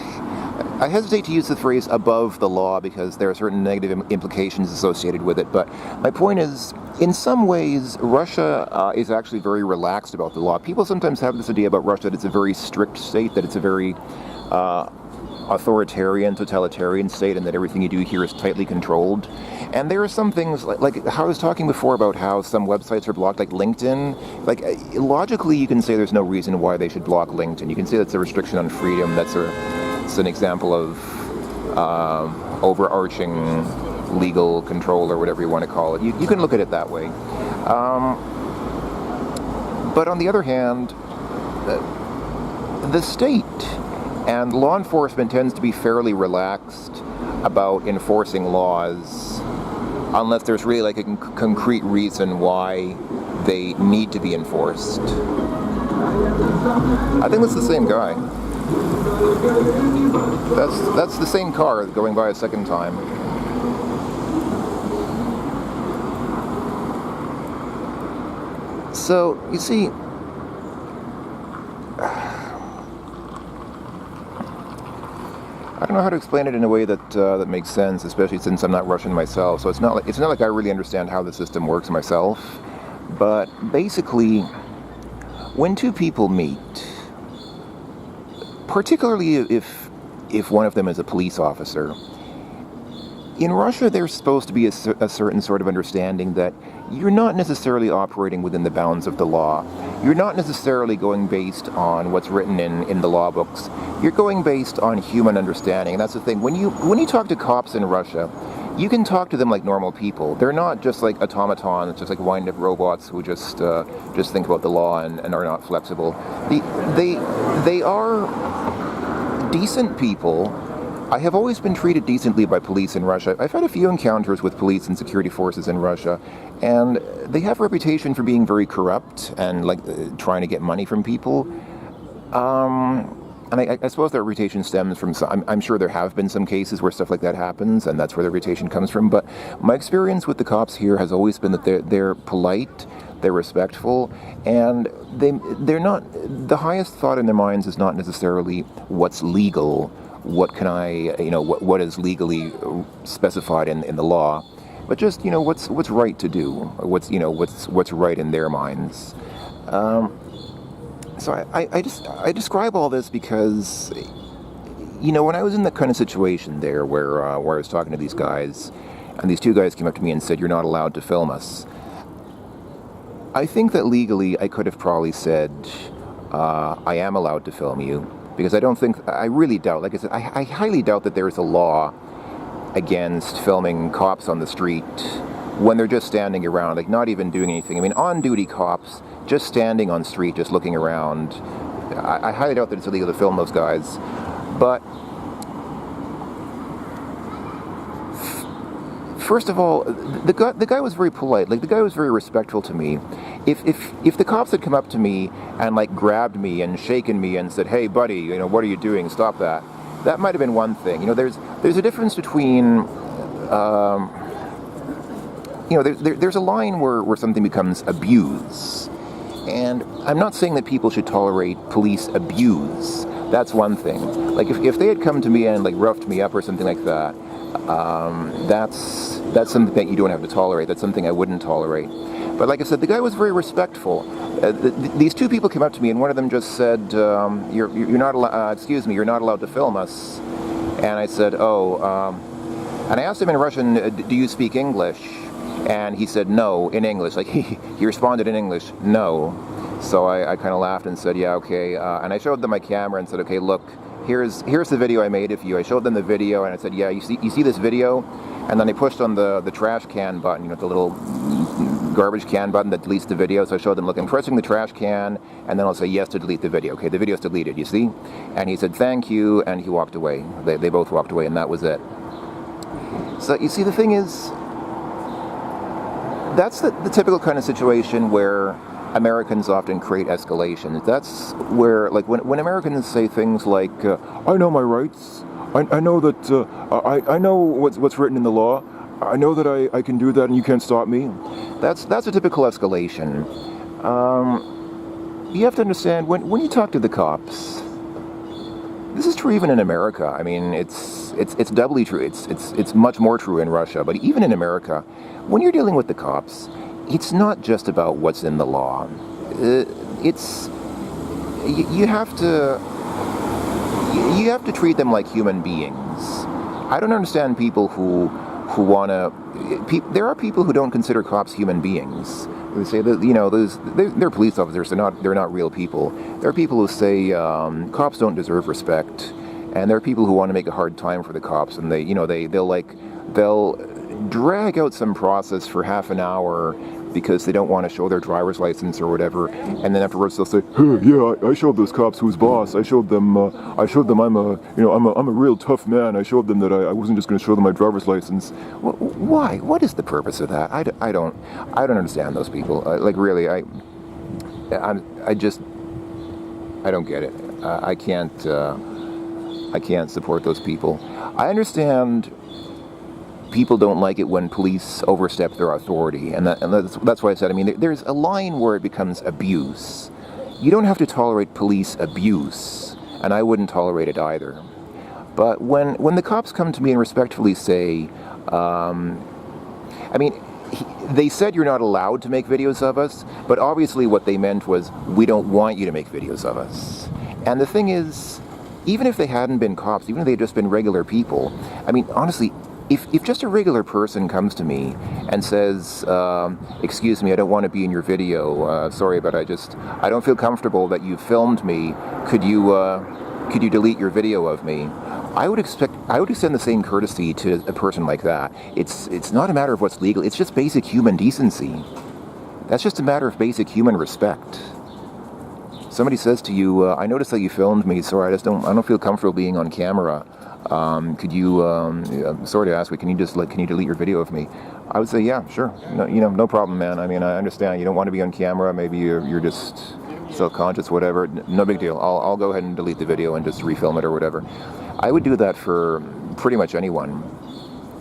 I hesitate to use the phrase above the law because there are certain negative implications associated with it. But my point is, in some ways, Russia is actually very relaxed about the law. People sometimes have this idea about Russia that it's a very strict state, that it's a very authoritarian, totalitarian state, and that everything you do here is tightly controlled. And there are some things, like how I was talking before about how some websites are blocked, like LinkedIn. Like, logically, you can say there's no reason why they should block LinkedIn. You can say that's a restriction on freedom. It's an example of overarching legal control, or whatever you want to call it. You can look at it that way. But on the other hand, the state and law enforcement tends to be fairly relaxed about enforcing laws unless there's really like a concrete reason why they need to be enforced. I think that's the same guy. That's the same car going by a second time. So, you see, I don't know how to explain it in a way that makes sense, especially since I'm not Russian myself. So it's not like I really understand how the system works myself. But basically, when two people meet, particularly if one of them is a police officer, in Russia there's supposed to be a certain sort of understanding that you're not necessarily operating within the bounds of the law. You're not necessarily going based on what's written in the law books. You're going based on human understanding. And that's the thing. When you talk to cops in Russia, you can talk to them like normal people. They're not just like automatons, just like wind-up robots who just think about the law and are not flexible. They are decent people. I have always been treated decently by police in Russia. I've had a few encounters with police and security forces in Russia, and they have a reputation for being very corrupt and trying to get money from people. And I suppose their reputation stems from I'm sure there have been some cases where stuff like that happens, and that's where their reputation comes from. But my experience with the cops here has always been that they're polite, they're respectful, and they're not. The highest thought in their minds is not necessarily what's legal. What can what is legally specified in the law, but just what's right to do, what's right in their minds. So I describe all this because when I was in that kind of situation there where I was talking to these guys, and these two guys came up to me and said, "You're not allowed to film us." I think that legally I could have probably said, "I am allowed to film you." Because I really doubt, like I said, I highly doubt that there is a law against filming cops on the street when they're just standing around, like not even doing anything. I mean, on-duty cops, just standing on street, just looking around. I highly doubt that it's illegal to film those guys. But first of all, the guy was very polite. Like, the guy was very respectful to me. If the cops had come up to me and grabbed me and shaken me and said, "Hey, buddy, what are you doing? Stop that." That might have been one thing. There's a difference between there's a line where something becomes abuse. And I'm not saying that people should tolerate police abuse. That's one thing. Like, if they had come to me and roughed me up or something like that, that's something that you don't have to tolerate. That's something I wouldn't tolerate. But like I said, the guy was very respectful. These two people came up to me, and one of them just said, "You're not allowed. Excuse me, you're not allowed to film us." And I said, "Oh." And I asked him in Russian, "Do you speak English?" And he said, "No," in English. Like he responded in English, "No." So I kind of laughed and said, "Yeah, okay." And I showed them my camera and said, "Okay, look. Here's the video I made of you." I showed them the video, and I said, "Yeah, you see this video?" And then I pushed on the trash can button, the little garbage can button that deletes the video. So I showed them, "Look, I'm pressing the trash can, and then I'll say yes to delete the video." Okay, the video's deleted, you see? And he said, "Thank you," and he walked away. They both walked away, and that was it. So you see, the thing is, that's the typical kind of situation where Americans often create escalation. That's where, when Americans say things like, "I know my rights. I know that I know what's written in the law. I know that I can do that and you can't stop me. That's a typical escalation. You have to understand, when you talk to the cops, this is true even in America. I mean, it's doubly true. It's much more true in Russia. But even in America, when you're dealing with the cops, it's not just about what's in the law. You have to treat them like human beings. I don't understand people who want to. There are people who don't consider cops human beings. They say that they're police officers. They're not real people. There are people who say cops don't deserve respect, and there are people who want to make a hard time for the cops, and they'll drag out some process for half an hour because they don't want to show their driver's license or whatever, and then afterwards they'll say, "Hey, yeah, I showed those cops who's boss. I showed them I'm a real tough man. I showed them that I wasn't just going to show them my driver's license." Why? What is the purpose of that? I don't understand those people. Really, I don't get it. I can't support those people. I understand people don't like it when police overstep their authority, and that's why I said, I mean, there's a line where it becomes abuse. You don't have to tolerate police abuse, and I wouldn't tolerate it either. But when the cops come to me and respectfully say, they said you're not allowed to make videos of us, but obviously what they meant was, we don't want you to make videos of us. And the thing is, even if they hadn't been cops, even if they had just been regular people, I mean, honestly, if just a regular person comes to me and says, "Excuse me, I don't want to be in your video. Sorry, but I don't feel comfortable that you filmed me. Could you delete your video of me?" I would extend the same courtesy to a person like that. It's not a matter of what's legal. It's just basic human decency. That's just a matter of basic human respect. Somebody says to you, "I noticed that you filmed me. Sorry, I don't feel comfortable being on camera. Could you, sorry to ask, but can you delete your video of me?" I would say, yeah, sure. No problem, man. I mean, I understand. You don't want to be on camera. Maybe you're just self-conscious, whatever. No big deal. I'll go ahead and delete the video and just refilm it or whatever. I would do that for pretty much anyone.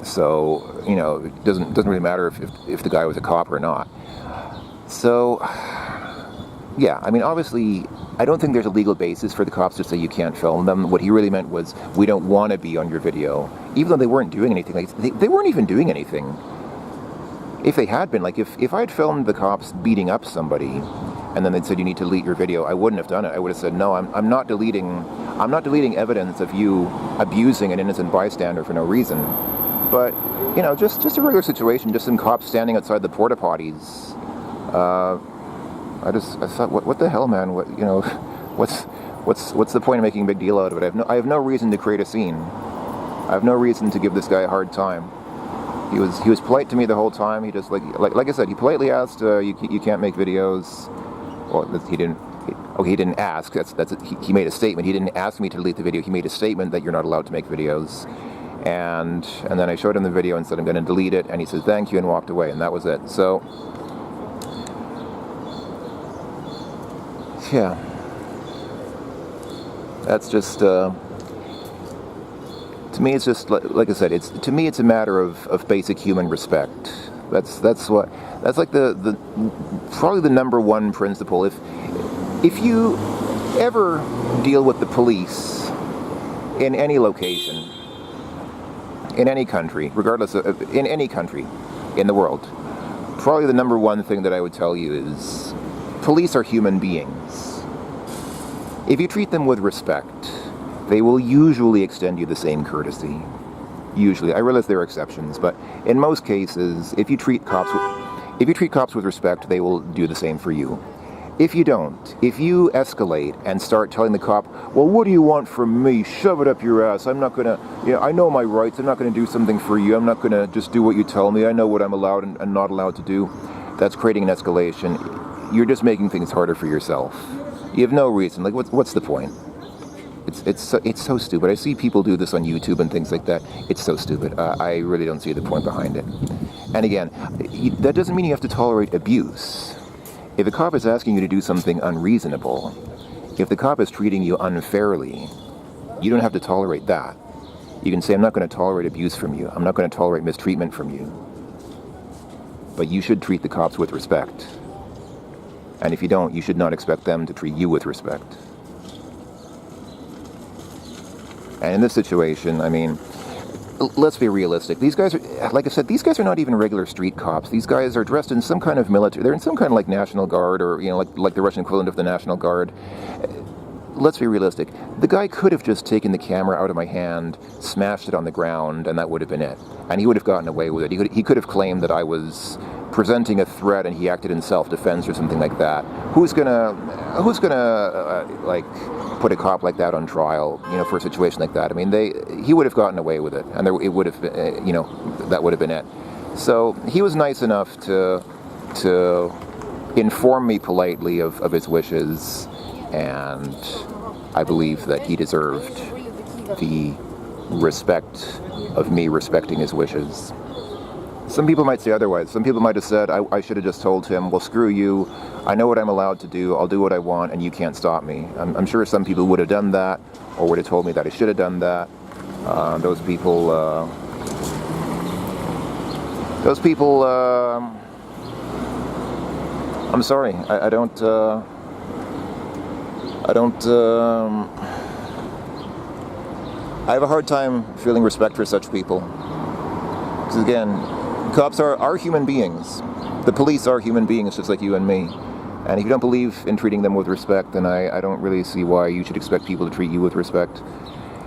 So, it doesn't really matter if the guy was a cop or not. So, yeah, I mean, obviously, I don't think there's a legal basis for the cops to say you can't film them. What he really meant was, we don't want to be on your video, even though they weren't doing anything. They weren't even doing anything. If they had been, if I had filmed the cops beating up somebody, and then they'd said you need to delete your video, I wouldn't have done it. I would have said, no, I'm not deleting evidence of you abusing an innocent bystander for no reason. But, just a regular situation, just some cops standing outside the porta potties. I thought, what the hell, man? What's the point of making a big deal out of it? I have no reason to create a scene. I have no reason to give this guy a hard time. He was polite to me the whole time. He just like I said, he politely asked, you can't make videos. Well, he didn't. He didn't ask. He made a statement. He didn't ask me to delete the video. He made a statement that you're not allowed to make videos. And then I showed him the video and said, I'm going to delete it. And he said, thank you, and walked away. And that was it. So, yeah. That's just, to me, it's just, like I said, to me, it's a matter of basic human respect. That's like probably the number one principle. If you ever deal with the police in any location, in any country, regardless of, in any country in the world, probably the number one thing that I would tell you is police are human beings. If you treat them with respect, they will usually extend you the same courtesy. Usually. I realize there are exceptions, but in most cases, if you treat cops with respect, they will do the same for you. If you don't, if you escalate and start telling the cop, well, what do you want from me? Shove it up your ass. I'm not going to, I know my rights. I'm not going to do something for you. I'm not going to just do what you tell me. I know what I'm allowed and not allowed to do. That's creating an escalation. You're just making things harder for yourself. You have no reason. Like, what's the point? It's so stupid. I see people do this on YouTube and things like that. It's so stupid. I really don't see the point behind it. And again, that doesn't mean you have to tolerate abuse. If a cop is asking you to do something unreasonable, if the cop is treating you unfairly, you don't have to tolerate that. You can say, I'm not going to tolerate abuse from you. I'm not going to tolerate mistreatment from you. But you should treat the cops with respect. And if you don't, you should not expect them to treat you with respect. And in this situation, I mean, let's be realistic. These guys are, like I said, these guys are not even regular street cops. These guys are dressed in some kind of military. They're in some kind of like National Guard, or like the Russian equivalent of the National Guard. Let's be realistic. The guy could have just taken the camera out of my hand, smashed it on the ground, and that would have been it. And he would have gotten away with it. He could have claimed that I was presenting a threat and he acted in self-defense or something like that. Who's gonna like put a cop like that on trial, for a situation like that? I mean, he would have gotten away with it, and it would have, that would have been it. So he was nice enough to inform me politely of his wishes, and I believe that he deserved the respect of me respecting his wishes. Some people might say otherwise. Some people might have said I should have just told him, well, screw you. I know what I'm allowed to do. I'll do what I want, and you can't stop me. I'm sure some people would have done that, or would have told me that I should have done that. Those people, I'm sorry. I don't, I have a hard time feeling respect for such people. Because again, cops are human beings. The police are human beings just like you and me. And if you don't believe in treating them with respect, then I don't really see why you should expect people to treat you with respect.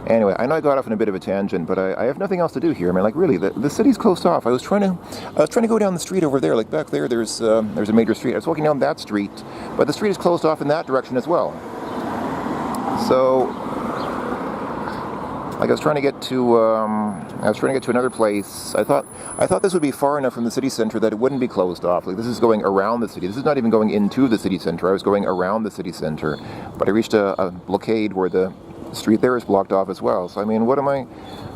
Anyway, I know I got off on a bit of a tangent, but I have nothing else to do here. I mean, like, really, the city's closed off. I was trying to go down the street over there, like back there. There's a major street. I was walking down that street, but the street is closed off in that direction as well. So, like, I was trying to get to another place. I thought this would be far enough from the city center that it wouldn't be closed off. Like, this is going around the city. This is not even going into the city center. I was going around the city center, but I reached a blockade where the street there is blocked off as well. So I mean, what am I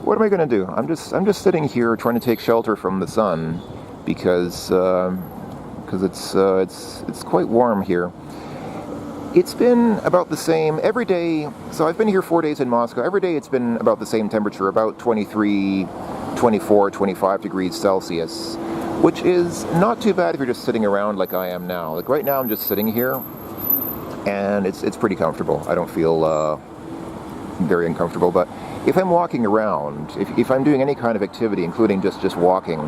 going to do? I'm just sitting here trying to take shelter from the sun because it's quite warm here. It's been about the same every day. So I've been here 4 days in Moscow. Every day it's been about the same temperature, about 23, 24, 25 degrees Celsius, which is not too bad if you're just sitting around like I am now. Like right now I'm just sitting here, and it's pretty comfortable. I don't feel very uncomfortable. But if I'm walking around, if I'm doing any kind of activity, including just walking,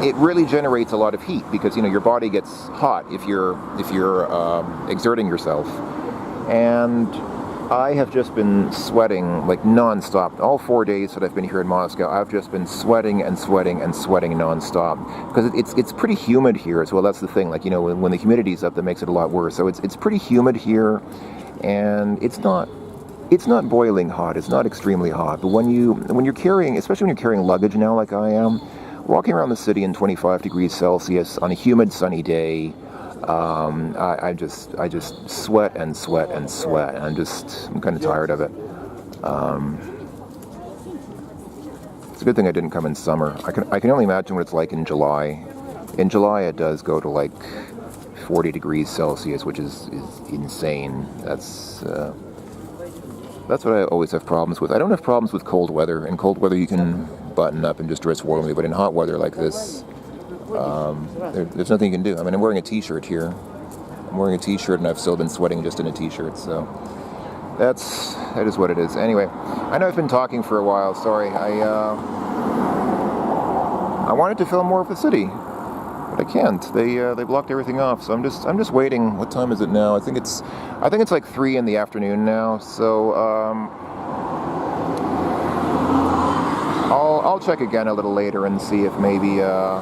it really generates a lot of heat because your body gets hot if you're exerting yourself. And I have just been sweating like non-stop. All 4 days that I've been here in Moscow, I've just been sweating and sweating and sweating non-stop because it's pretty humid here as well. That's the thing. Like when the humidity's up, that makes it a lot worse. So it's pretty humid here, and it's not boiling hot. It's not extremely hot. But when you're carrying, especially when you're carrying luggage now, like I am, walking around the city in 25 degrees Celsius on a humid, sunny day, I just sweat and sweat and sweat, and I'm kind of tired of it. It's a good thing I didn't come in summer. I can only imagine what it's like in July. In July, it does go to like 40 degrees Celsius, which is insane. That's what I always have problems with. I don't have problems with cold weather. In cold weather, you can button up and just dress warmly, but in hot weather like this, there's nothing you can do. I mean, I'm wearing a t-shirt here. I'm wearing a t-shirt, and I've still been sweating just in a t-shirt, so that is what it is. Anyway, I know I've been talking for a while. Sorry. I wanted to film more of the city, but I can't. They blocked everything off, so I'm just waiting. What time is it now? I think it's like 3 in the afternoon now. So I'll check again a little later and see if maybe they're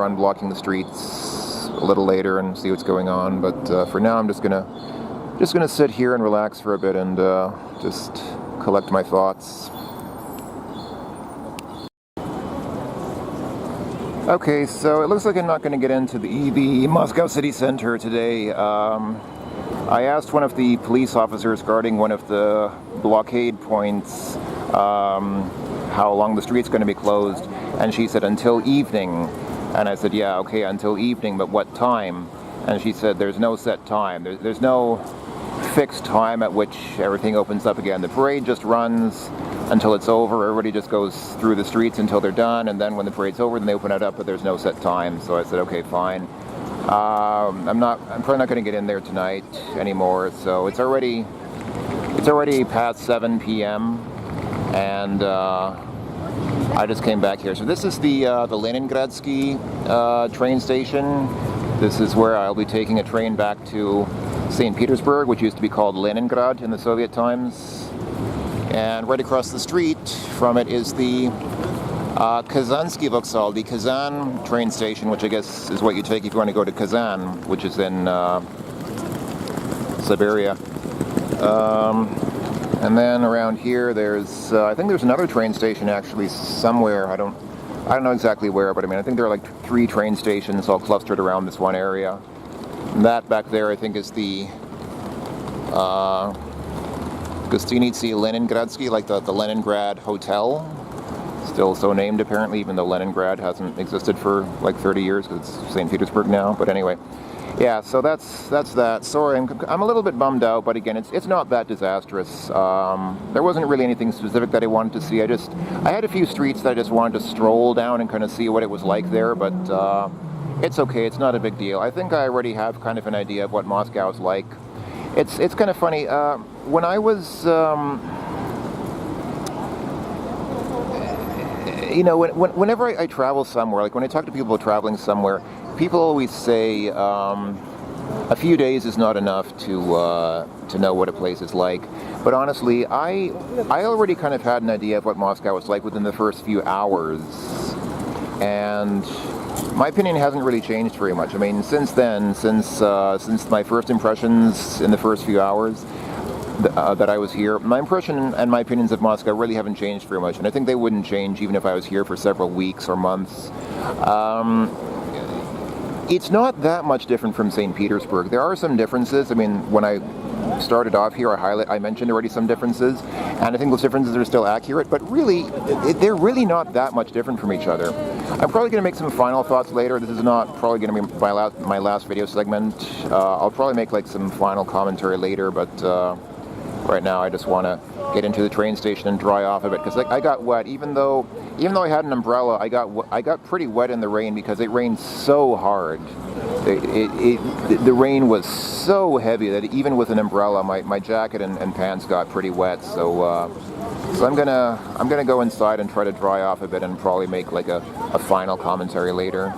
unblocking the streets a little later and see what's going on. But for now, I'm just gonna sit here and relax for a bit and just collect my thoughts. Okay, so it looks like I'm not going to get into the Moscow city center today. I asked one of the police officers guarding one of the blockade points how long the street's going to be closed, and she said until evening. And I said, yeah, okay, until evening, but what time? And she said there's no set time. There's no fixed time at which everything opens up again. The parade just runs until it's over. Everybody just goes through the streets until they're done, and then when the parade's over, then they open it up, but there's no set time. So I said, okay, fine. I'm probably not going to get in there tonight anymore. So it's already past 7 p.m. and I just came back here. So this is the Leningradsky train station. This is where I'll be taking a train back to St. Petersburg, which used to be called Leningrad in the Soviet times. And right across the street from it is the Kazansky Vokzal, the Kazan train station, which I guess is what you take if you want to go to Kazan, which is in Siberia. And then around here, there's I think there's another train station actually somewhere. I don't know exactly where, but I mean I think there are like 3 train stations all clustered around this one area. And that back there, I think, is the Gostinitsy Leningradsky, like the Leningrad Hotel. Still so named, apparently, even though Leningrad hasn't existed for like 30 years, because it's St. Petersburg now. But anyway, yeah, so that's that. Sorry, I'm a little bit bummed out, but again, it's not that disastrous. There wasn't really anything specific that I wanted to see. I had a few streets that I just wanted to stroll down and kind of see what it was like there, but it's okay. It's not a big deal. I think I already have kind of an idea of what Moscow's like. It's kind of funny. When I was, whenever I travel somewhere, like when I talk to people traveling somewhere, people always say a few days is not enough to know what a place is like. But honestly, I already kind of had an idea of what Moscow was like within the first few hours, and my opinion hasn't really changed very much. I mean, since then, since my first impressions in the first few hours that I was here, my impression and my opinions of Moscow really haven't changed very much, and I think they wouldn't change even if I was here for several weeks or months. It's not that much different from St. Petersburg. There are some differences. I mean, when I started off here, I mentioned already some differences, and I think those differences are still accurate, but really, they're really not that much different from each other. I'm probably going to make some final thoughts later. This is not probably going to be my last video segment. I'll probably make like some final commentary later, but right now I just want to get into the train station and dry off a bit, because I got wet. Even though I had an umbrella, I got pretty wet in the rain because it rained so hard. The rain was so heavy that even with an umbrella, my jacket and pants got pretty wet. So I'm gonna go inside and try to dry off a bit and probably make like a final commentary later.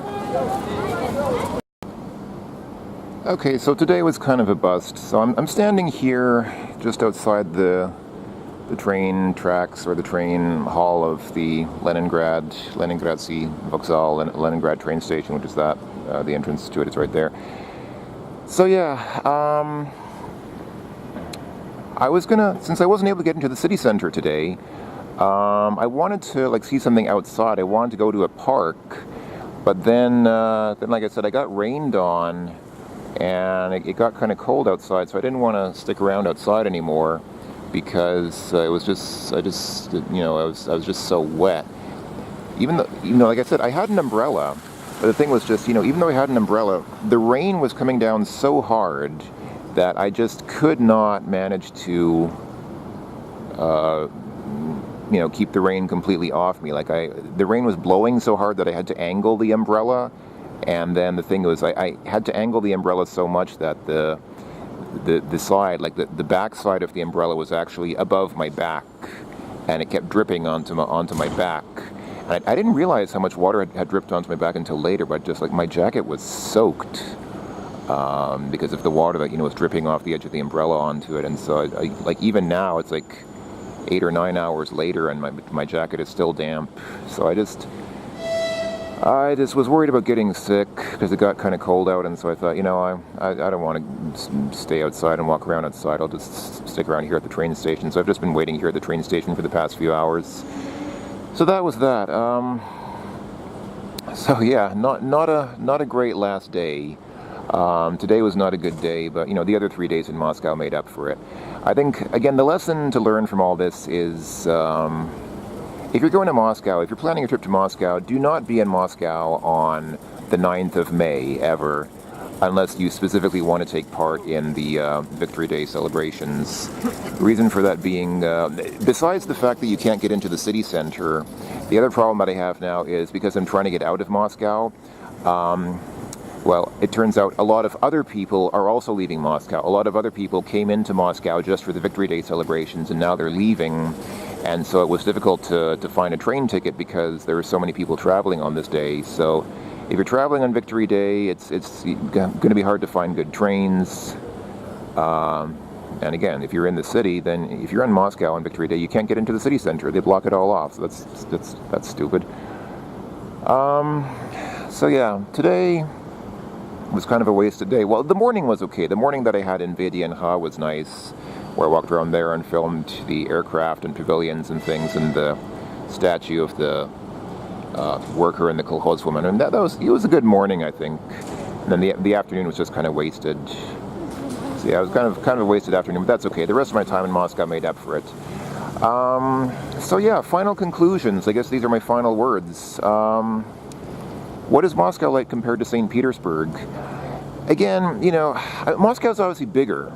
Okay, so today was kind of a bust. So I'm standing here just outside the train tracks, or the train hall of the Leningradsky Vokzal, Leningrad train station, which is the entrance to it is right there. So yeah, since I wasn't able to get into the city center today, I wanted to like see something outside. I wanted to go to a park, but then like I said, I got rained on, and it got kind of cold outside, so I didn't want to stick around outside anymore, because it was just, I was just so wet. Even though, like I said, I had an umbrella, but the thing was just, even though I had an umbrella, the rain was coming down so hard that I just could not manage to, keep the rain completely off me. Like the rain was blowing so hard that I had to angle the umbrella, and then the thing was, I had to angle the umbrella so much that the side, like the back side of the umbrella, was actually above my back, and it kept dripping onto my back. And I didn't realize how much water had dripped onto my back until later, but just like my jacket was soaked because of the water that was dripping off the edge of the umbrella onto it. And so like even now it's like 8 or 9 hours later, and my jacket is still damp. So I just was worried about getting sick because it got kind of cold out, and so I thought, I don't want to stay outside and walk around outside. I'll just stick around here at the train station. So I've just been waiting here at the train station for the past few hours. So that was that. So yeah, not a great last day. Today was not a good day, but the other 3 days in Moscow made up for it. I think, again, the lesson to learn from all this is, if you're going to Moscow, if you're planning a trip to Moscow, do not be in Moscow on the 9th of May, ever. unless you specifically want to take part in the Victory Day celebrations. The reason for that being, besides the fact that you can't get into the city center, the other problem that I have now is because I'm trying to get out of Moscow. Well, it turns out a lot of other people are also leaving Moscow. A lot of other people came into Moscow just for the Victory Day celebrations, and now they're leaving. And so it was difficult to find a train ticket because there were so many people traveling on this day. So if you're traveling on Victory Day, it's going to be hard to find good trains. And again, if you're in the city, then if you're in Moscow on Victory Day, you can't get into the city center. They block it all off. So that's stupid. So yeah, today was kind of a wasted day. Well, the morning was okay. The morning that I had in Vedianha was nice, where I walked around there and filmed the aircraft and pavilions and things, and the statue of the worker and the kolkhoz woman. And it was a good morning, I think. And then the afternoon was just kind of wasted. So yeah, it was kind of a wasted afternoon, but that's okay. The rest of my time in Moscow made up for it. So yeah, final conclusions. I guess these are my final words. What is Moscow like compared to St. Petersburg? Again, Moscow's obviously bigger.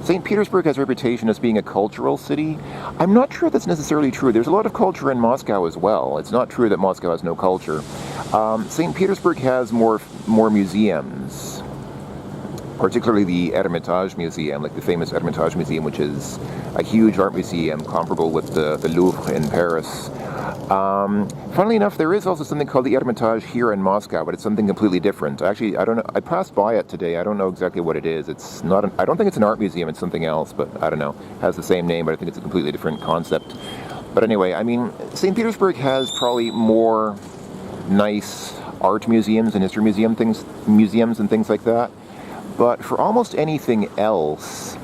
St. Petersburg has a reputation as being a cultural city. I'm not sure that's necessarily true. There's a lot of culture in Moscow as well. It's not true that Moscow has no culture. St. Petersburg has more museums, particularly the Hermitage Museum, like the famous Hermitage Museum, which is a huge art museum comparable with the Louvre in Paris. Funnily enough, there is also something called the Hermitage here in Moscow, but it's something completely different. Actually, I don't know. I passed by it today. I don't know exactly what it is. It's not. I don't think it's an art museum. It's something else, but I don't know. It has the same name, but I think it's a completely different concept. But anyway, I mean, St. Petersburg has probably more nice art museums and history museums and things like that. But for almost anything else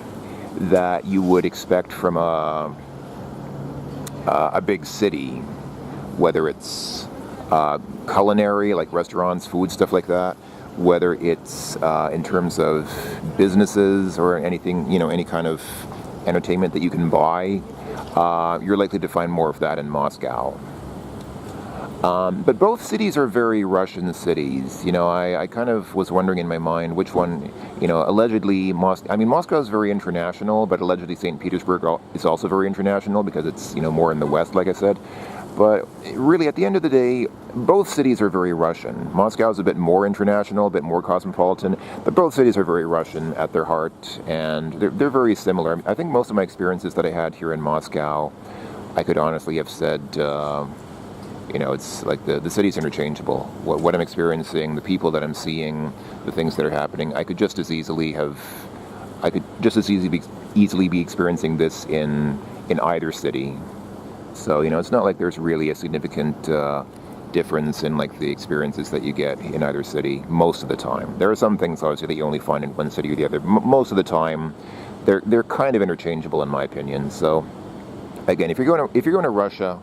that you would expect from a big city, whether it's culinary, like restaurants, food, stuff like that, whether it's in terms of businesses or anything, any kind of entertainment that you can buy, you're likely to find more of that in Moscow. But both cities are very Russian cities. I kind of was wondering in my mind which one, allegedly Moscow is very international, but allegedly St. Petersburg is also very international because it's, more in the west, like I said. But really, at the end of the day, both cities are very Russian. Moscow is a bit more international, a bit more cosmopolitan, but both cities are very Russian at their heart, and they're very similar. I think most of my experiences that I had here in Moscow, I could honestly have said, it's like the city's interchangeable. What I'm experiencing, the people that I'm seeing, the things that are happening, I could just as easily be experiencing this in either city. So, it's not like there's really a significant difference in like the experiences that you get in either city most of the time. There are some things obviously that you only find in one city or the other. Most of the time, they're kind of interchangeable in my opinion. So, again, if you're going to Russia,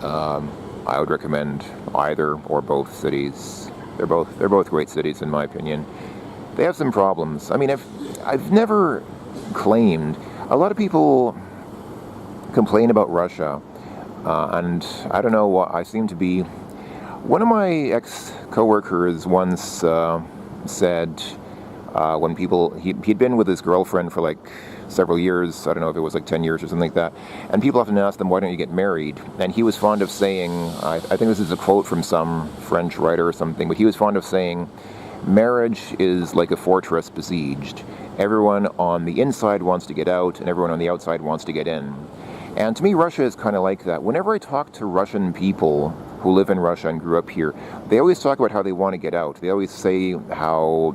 I would recommend either or both cities. They're both great cities in my opinion. They have some problems. I mean, I've never claimed. A lot of people complain about Russia, and I don't know what I seem to be. One of my ex-coworkers once said when he'd been with his girlfriend for like several years, I don't know if it was like 10 years or something like that, and people often ask them, why don't you get married? And he was fond of saying, I think this is a quote from some French writer or something, but he was fond of saying, marriage is like a fortress besieged. Everyone on the inside wants to get out, and everyone on the outside wants to get in. And to me, Russia is kind of like that. Whenever I talk to Russian people who live in Russia and grew up here, they always talk about how they want to get out. They always say how,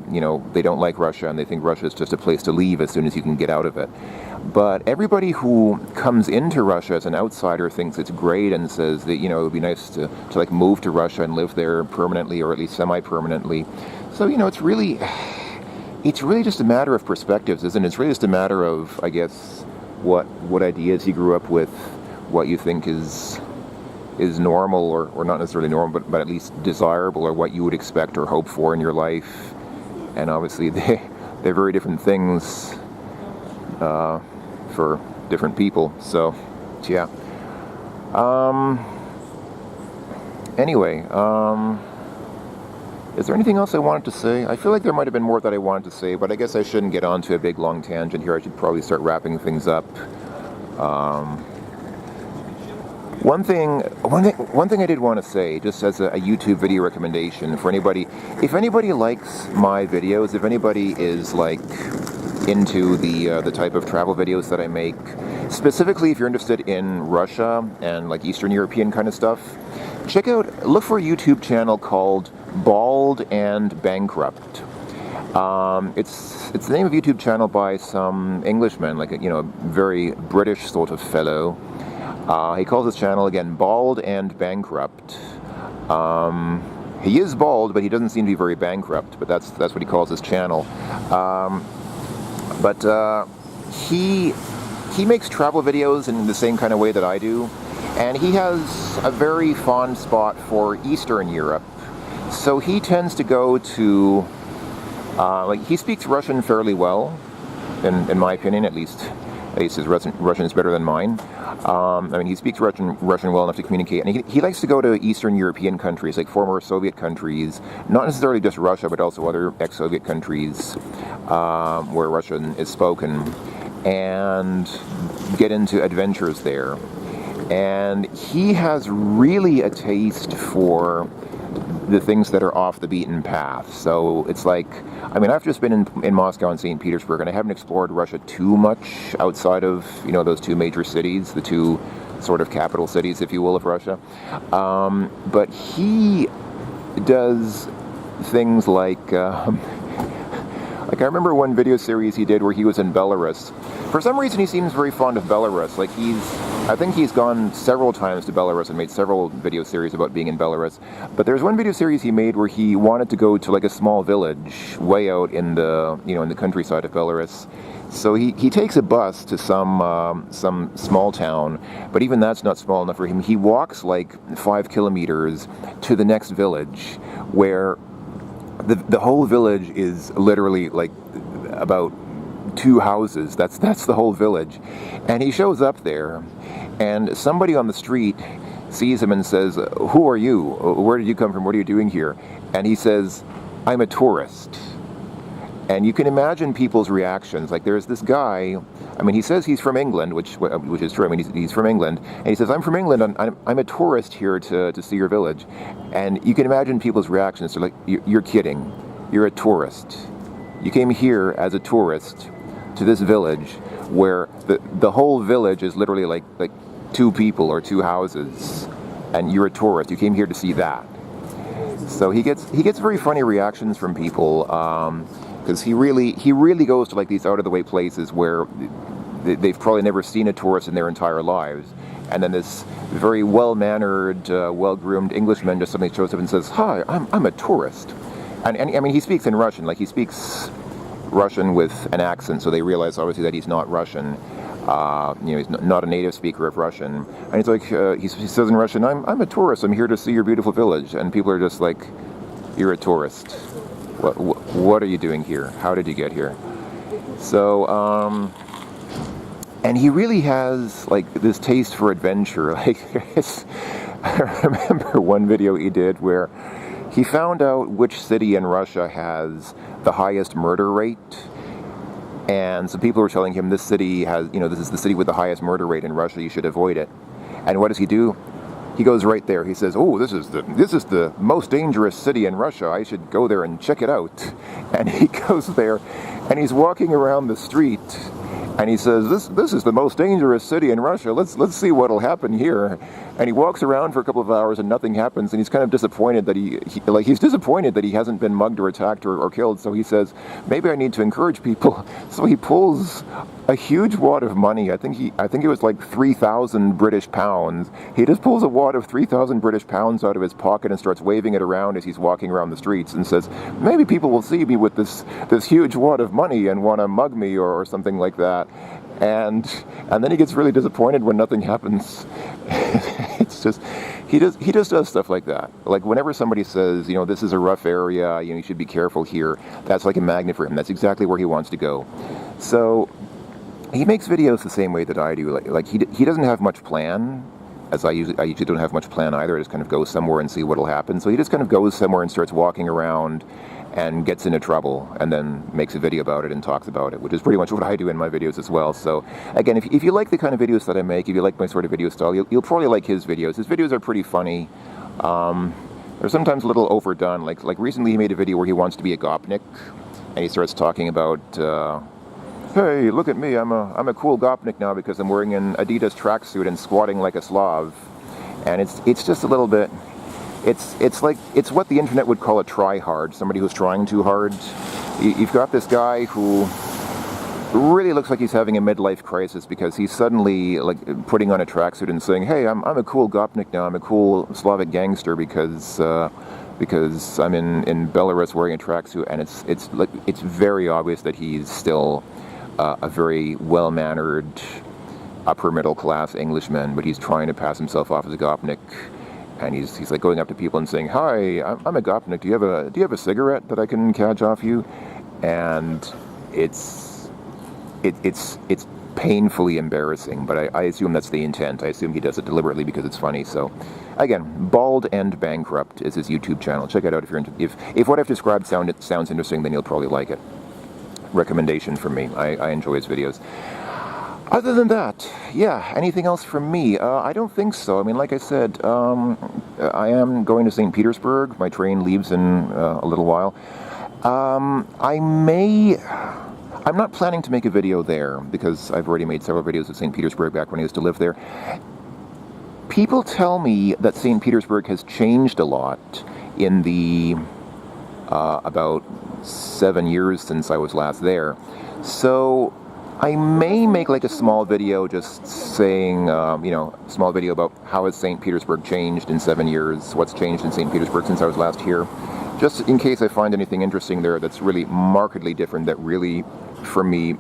they don't like Russia and they think Russia is just a place to leave as soon as you can get out of it. But everybody who comes into Russia as an outsider thinks it's great and says that, it would be nice to like move to Russia and live there permanently or at least semi-permanently. So, it's really just a matter of perspectives, isn't it? It's really just a matter of, I guess, what ideas you grew up with, what you think is normal or not necessarily normal, but at least desirable, or what you would expect or hope for in your life. And obviously they're very different things for different people. So yeah. Anyway, Is there anything else I wanted to say? I feel like there might have been more that I wanted to say, but I guess I shouldn't get onto a big long tangent here. I should probably start wrapping things up. One thing I did want to say, just as a YouTube video recommendation for anybody, if anybody likes my videos, if anybody is like into the type of travel videos that I make, specifically if you're interested in Russia and like Eastern European kind of stuff, look for a YouTube channel called Bald and Bankrupt. It's the name of a YouTube channel by some Englishman, like a very British sort of fellow. He calls his channel, again, Bald and Bankrupt. He is bald, but he doesn't seem to be very bankrupt, but that's what he calls his channel. He makes travel videos in the same kind of way that I do, and he has a very fond spot for Eastern Europe. So he tends to go to, he speaks Russian fairly well, in my opinion, at least his Russian is better than mine. He speaks Russian well enough to communicate, and he likes to go to Eastern European countries, like former Soviet countries, not necessarily just Russia, but also other ex-Soviet countries where Russian is spoken, and get into adventures there. And he has really a taste for the things that are off the beaten path. So it's like, I've just been in Moscow and St. Petersburg, and I haven't explored Russia too much outside of, those two major cities, the two sort of capital cities, if you will, of Russia. But he does things like I remember one video series he did where he was in Belarus. For some reason, he seems very fond of Belarus. I think he's gone several times to Belarus and made several video series about being in Belarus. But there's one video series he made where he wanted to go to like a small village way out in the in the countryside of Belarus. So he takes a bus to some small town, but even that's not small enough for him. He walks like 5 kilometers to the next village, where the whole village is literally like about 2 houses. That's the whole village. And he shows up there, and somebody on the street sees him and says, "Who are you? Where did you come from? What are you doing here?" And he says, "I'm a tourist." And you can imagine people's reactions. Like, there's this guy, he says he's from England, which is true. He's from England. And he says, "I'm from England, I'm a tourist here to see your village." And you can imagine people's reactions. They're like, "You're kidding. You're a tourist. You came here as a tourist to this village where the whole village is literally like 2 people or 2 houses. And you're a tourist. You came here to see that." So he gets very funny reactions from people, because he really goes to like these out of the way places where they've probably never seen a tourist in their entire lives. And then this very well-mannered, well-groomed Englishman just suddenly shows up and says, "Hi, I'm a tourist." And he speaks in Russian, like he speaks Russian with an accent, so they realize obviously that he's not Russian. He's not a native speaker of Russian. And he's like, he says in Russian, I'm a tourist. I'm here to see your beautiful village." And people are just like, "You're a tourist. What are you doing here? How did you get here?" So, and he really has like this taste for adventure. Like, I remember one video he did where he found out which city in Russia has the highest murder rate. And some people were telling him, this city has, this is the city with the highest murder rate in Russia, you should avoid it. And what does he do? He goes right there. He says, "Oh, this is the most dangerous city in Russia. I should go there and check it out." And he goes there, and he's walking around the street, and he says, "This is the most dangerous city in Russia. Let's see what'll happen here." And he walks around for a couple of hours, and nothing happens. And he's kind of disappointed that he's disappointed that he hasn't been mugged or attacked or killed. So he says, "Maybe I need to encourage people." So he pulls a huge wad of money. I think it was like 3,000 British pounds. He just pulls a wad of 3,000 British pounds out of his pocket and starts waving it around as he's walking around the streets and says, "Maybe people will see me with this huge wad of money and want to mug me or something like that." And then he gets really disappointed when nothing happens. It's just, he just does stuff like that. Like whenever somebody says, "This is a rough area, you should be careful here," that's like a magnet for him. That's exactly where he wants to go. So he makes videos the same way that I do. Like he doesn't have much plan. as I usually don't have much plan either. I just kind of go somewhere and see what'll happen. So he just kind of goes somewhere and starts walking around and gets into trouble, and then makes a video about it and talks about it, which is pretty much what I do in my videos as well. So again, if you like the kind of videos that I make, if you like my sort of video style, you'll probably like his videos. His videos are pretty funny. They're sometimes a little overdone. Like recently he made a video where he wants to be a Gopnik, and he starts talking about, hey, look at me, I'm a cool Gopnik now because I'm wearing an Adidas tracksuit and squatting like a Slav. And it's just a little bit, it's what the internet would call a try-hard, somebody who's trying too hard. You've got this guy who really looks like he's having a midlife crisis because he's suddenly like putting on a tracksuit and saying, hey, I'm a cool Gopnik now, I'm a cool Slavic gangster because I'm in Belarus wearing a tracksuit, and it's very obvious that he's still a very well-mannered upper middle class Englishman, but he's trying to pass himself off as a Gopnik, and he's like going up to people and saying, hi, I'm a Gopnik, do you have a cigarette that I can catch off you? And it's painfully embarrassing, but I assume that's the intent. I assume he does it deliberately because it's funny. So again, Bald and Bankrupt is his YouTube channel. Check it out if you're if what I've described sounds interesting, then you'll probably like it. Recommendation from me. I enjoy his videos. Other than that, yeah, anything else from me? I don't think so. I mean, like I said, I am going to St. Petersburg. My train leaves in a little while. I'm not planning to make a video there because I've already made several videos of St. Petersburg back when I used to live there. People tell me that St. Petersburg has changed a lot in the about 7 years since I was last there. So I may make like a small video just saying, small video about how has St. Petersburg changed in 7 years, what's changed in St. Petersburg since I was last here. Just in case I find anything interesting there that's really markedly different, that really, for me,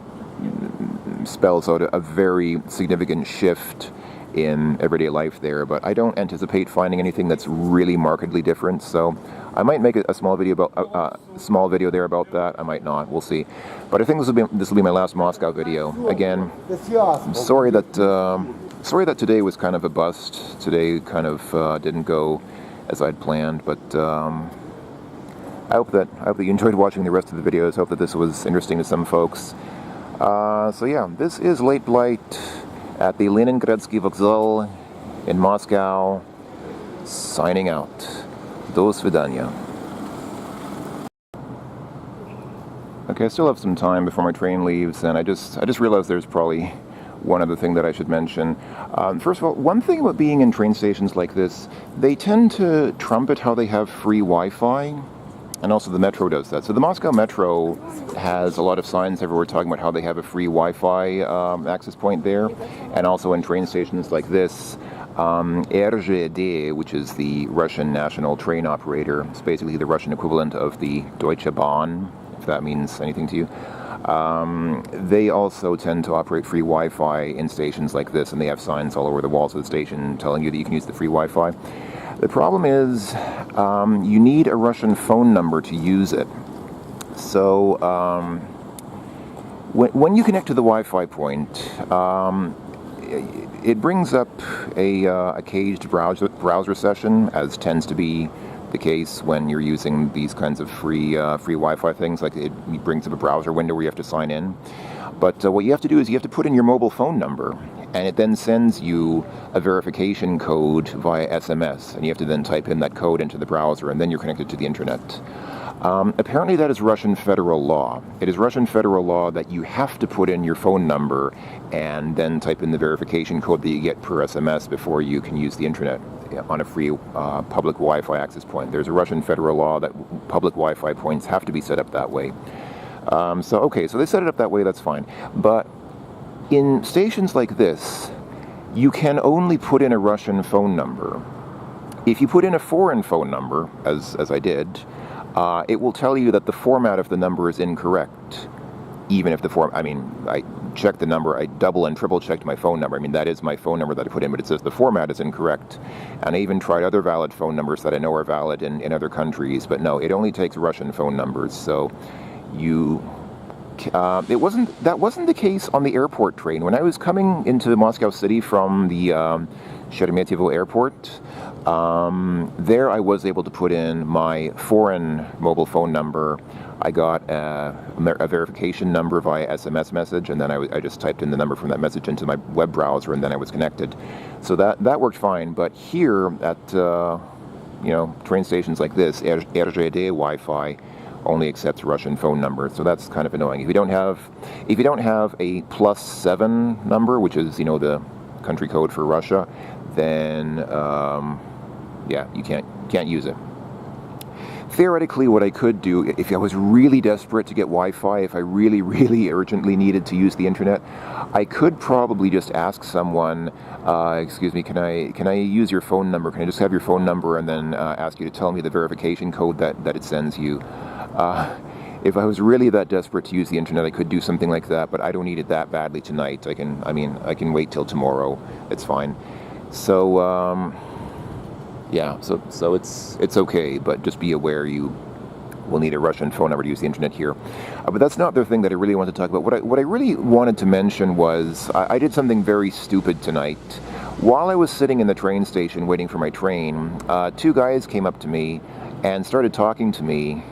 spells out a very significant shift in everyday life there. But I don't anticipate finding anything that's really markedly different, so I might make a small video there about that. I might not. We'll see. But I think this will be my last Moscow video. Again, I'm sorry that today was kind of a bust. Today kind of didn't go as I'd planned, but I hope that you enjoyed watching the rest of the videos. I hope that this was interesting to some folks. So yeah, this is Late Blight at the Leningradsky Vokzal in Moscow, signing out. Do svidaniya. Okay, I still have some time before my train leaves, and I just realized there's probably one other thing that I should mention. First of all, one thing about being in train stations like this, they tend to trumpet how they have free Wi-Fi. And also the Metro does that. So the Moscow Metro has a lot of signs everywhere talking about how they have a free Wi-Fi access point there. And also in train stations like this, RZD, which is the Russian national train operator, it's basically the Russian equivalent of the Deutsche Bahn, if that means anything to you. They also tend to operate free Wi-Fi in stations like this, and they have signs all over the walls of the station telling you that you can use the free Wi-Fi. The problem is you need a Russian phone number to use it. So when you connect to the Wi-Fi point, it brings up a caged browser session, as tends to be the case when you're using these kinds of free Wi-Fi things. Like it brings up a browser window where you have to sign in. But what you have to do is you have to put in your mobile phone number, and it then sends you a verification code via SMS, and you have to then type in that code into the browser, and then you're connected to the internet. Apparently that is Russian federal law. It is Russian federal law that you have to put in your phone number and then type in the verification code that you get per SMS before you can use the internet on a free public Wi-Fi access point. There's a Russian federal law that public Wi-Fi points have to be set up that way. So they set it up that way, that's fine. But in stations like this, you can only put in a Russian phone number. If you put in a foreign phone number, as I did, it will tell you that the format of the number is incorrect. Even if I checked the number, I double and triple checked my phone number. I mean, that is my phone number that I put in, but it says the format is incorrect. And I even tried other valid phone numbers that I know are valid in other countries, but no, it only takes Russian phone numbers. So that wasn't the case on the airport train. When I was coming into Moscow City from the Sheremetyevo Airport. There I was able to put in my foreign mobile phone number. I got a verification number via SMS message, and then I just typed in the number from that message into my web browser, and then I was connected. So that worked fine. But here at train stations like this, RZD Wi-Fi only accepts Russian phone numbers, so that's kind of annoying. If you don't have a +7 number, which is the country code for Russia, then you can't use it. Theoretically, what I could do, if I was really desperate to get Wi-Fi, if I really, really urgently needed to use the internet, I could probably just ask someone, excuse me, can I use your phone number? Can I just have your phone number and then ask you to tell me the verification code that it sends you? If I was really that desperate to use the internet, I could do something like that, but I don't need it that badly tonight. I can wait till tomorrow. It's fine. So, so it's okay, but just be aware you will need a Russian phone number to use the internet here. But that's not the thing that I really want to talk about. What I really wanted to mention was I did something very stupid tonight. While I was sitting in the train station waiting for my train, two guys came up to me and started talking to me.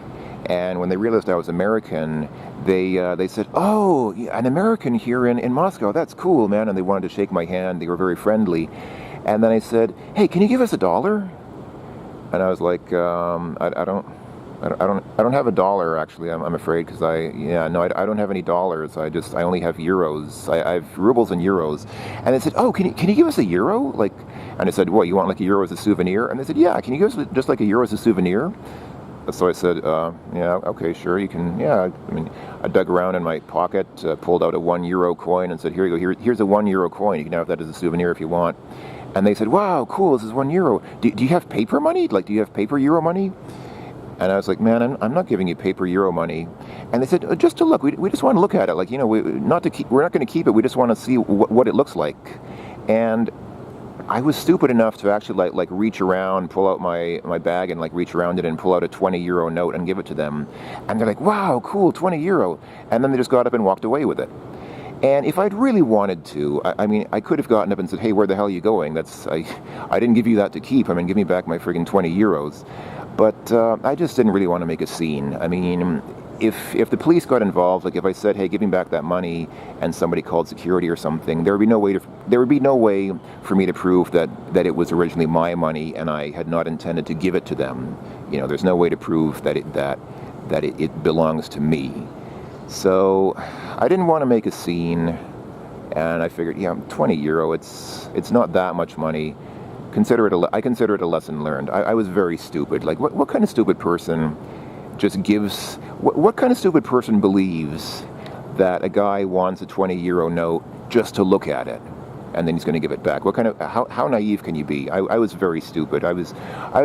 And when they realized I was American, they said, "Oh, an American here in Moscow. That's cool, man." And they wanted to shake my hand. They were very friendly. And then I said, "Hey, can you give us $1?" And I was like, I don't have $1 actually. I'm afraid, because I don't have any dollars. I only have euros. I have rubles and euros. And they said, "Oh, can you give us a euro?" And I said, "What, you want like a euro as a souvenir?" And they said, "Yeah, can you give us just like a euro as a souvenir?" So I said, "Yeah, okay, sure, you can." Yeah, I dug around in my pocket, pulled out a €1 coin, and said, "Here you go. Here's a €1 coin. You can have that as a souvenir if you want." And they said, "Wow, cool, this is €1. Do you have paper money? Do you have paper euro money?" And I was like, "Man, I'm not giving you paper euro money." And they said, "Just to look. We just want to look at it. We're not going to keep it. We just want to see what it looks like." And I was stupid enough to actually reach around, pull out my bag and reach around it and pull out a €20 note and give it to them. And they're like, "Wow, cool, €20. And then they just got up and walked away with it. And if I'd really wanted to, I could have gotten up and said, "Hey, where the hell are you going? I didn't give you that to keep. Give me back my friggin' €20. But I just didn't really want to make a scene. If the police got involved, if I said, "Hey, give me back that money," and somebody called security or something, there would be no way for me to prove that it was originally my money and I had not intended to give it to them. There's no way to prove that it belongs to me. So I didn't want to make a scene, and I figured, €20, it's not that much money. I consider it a lesson learned. I was very stupid. What kind of stupid person just gives? What kind of stupid person believes that a guy wants a €20 note just to look at it, and then he's going to give it back? How naive can you be? I was very stupid. I was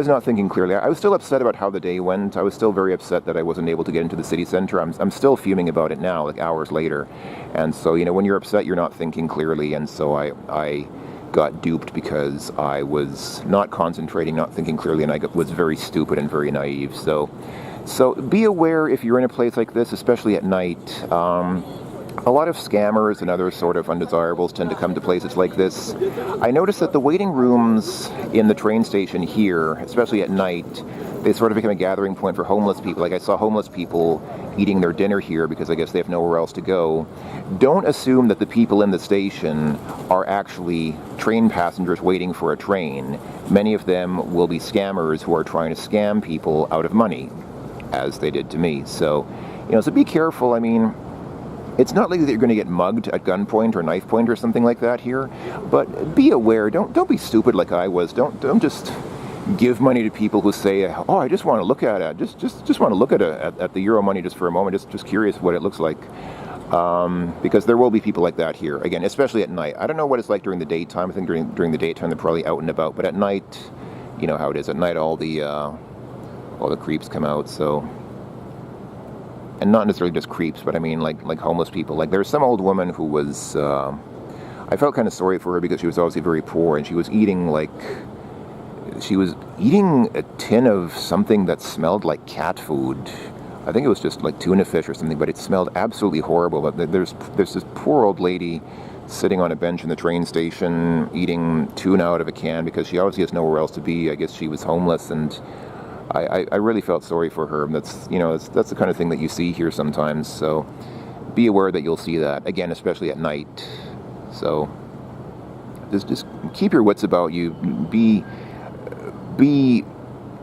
not thinking clearly. I was still upset about how the day went. I was still very upset that I wasn't able to get into the city center. I'm still fuming about it now, hours later. And so, when you're upset, you're not thinking clearly. And so I got duped because I was not concentrating, not thinking clearly, and I was very stupid and very naive. So be aware if you're in a place like this, especially at night. A lot of scammers and other sort of undesirables tend to come to places like this. I noticed that the waiting rooms in the train station here, especially at night, they sort of become a gathering point for homeless people. I saw homeless people eating their dinner here because I guess they have nowhere else to go. Don't assume that the people in the station are actually train passengers waiting for a train. Many of them will be scammers who are trying to scam people out of money, as they did to me. So, so be careful. It's not likely that you're going to get mugged at gunpoint or knife point or something like that here, but be aware. Don't be stupid like I was. Don't just give money to people who say, "Oh, I just want to look at it. Just want to look at the euro money just for a moment. Just curious what it looks like." Because there will be people like that here again, especially at night. I don't know what it's like during the daytime. I think during the daytime they're probably out and about, but at night, you know how it is. At night, all the creeps come out. So. And not necessarily just creeps, but like homeless people. There's some old woman who was, I felt kind of sorry for her because she was obviously very poor, and she was eating a tin of something that smelled like cat food. I think it was just like tuna fish or something, but it smelled absolutely horrible. But there's this poor old lady sitting on a bench in the train station, eating tuna out of a can because she obviously has nowhere else to be. I guess she was homeless, and I really felt sorry for her. That's, you know, that's the kind of thing that you see here sometimes. So be aware that you'll see that again, especially at night. So just keep your wits about you. Be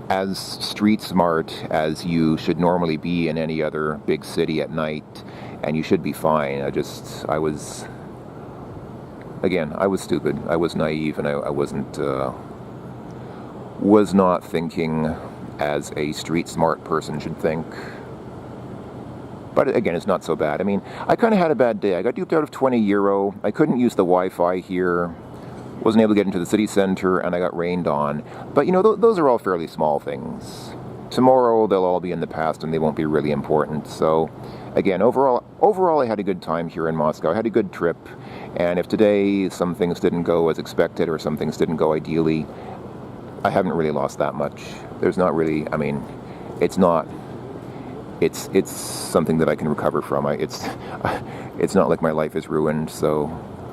as street smart as you should normally be in any other big city at night, and you should be fine. I was stupid. I was naive, and I was not thinking as a street smart person should think. But again, it's not so bad. I mean, I kind of had a bad day. I got duped out of €20. I couldn't use the Wi-Fi here. Wasn't able to get into the city center, and I got rained on. But, you know, those are all fairly small things. Tomorrow, they'll all be in the past, and they won't be really important. So, again, overall, I had a good time here in Moscow. I had a good trip. And if today some things didn't go as expected or some things didn't go ideally, I haven't really lost that much. There's not really, I mean, it's something that I can recover from. It's not like my life is ruined, so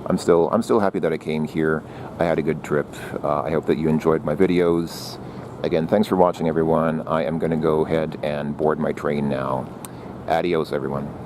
I'm still happy that I came here. I had a good trip. I hope that you enjoyed my videos. Again, thanks for watching, everyone. I am going to go ahead and board my train now. Adios, everyone.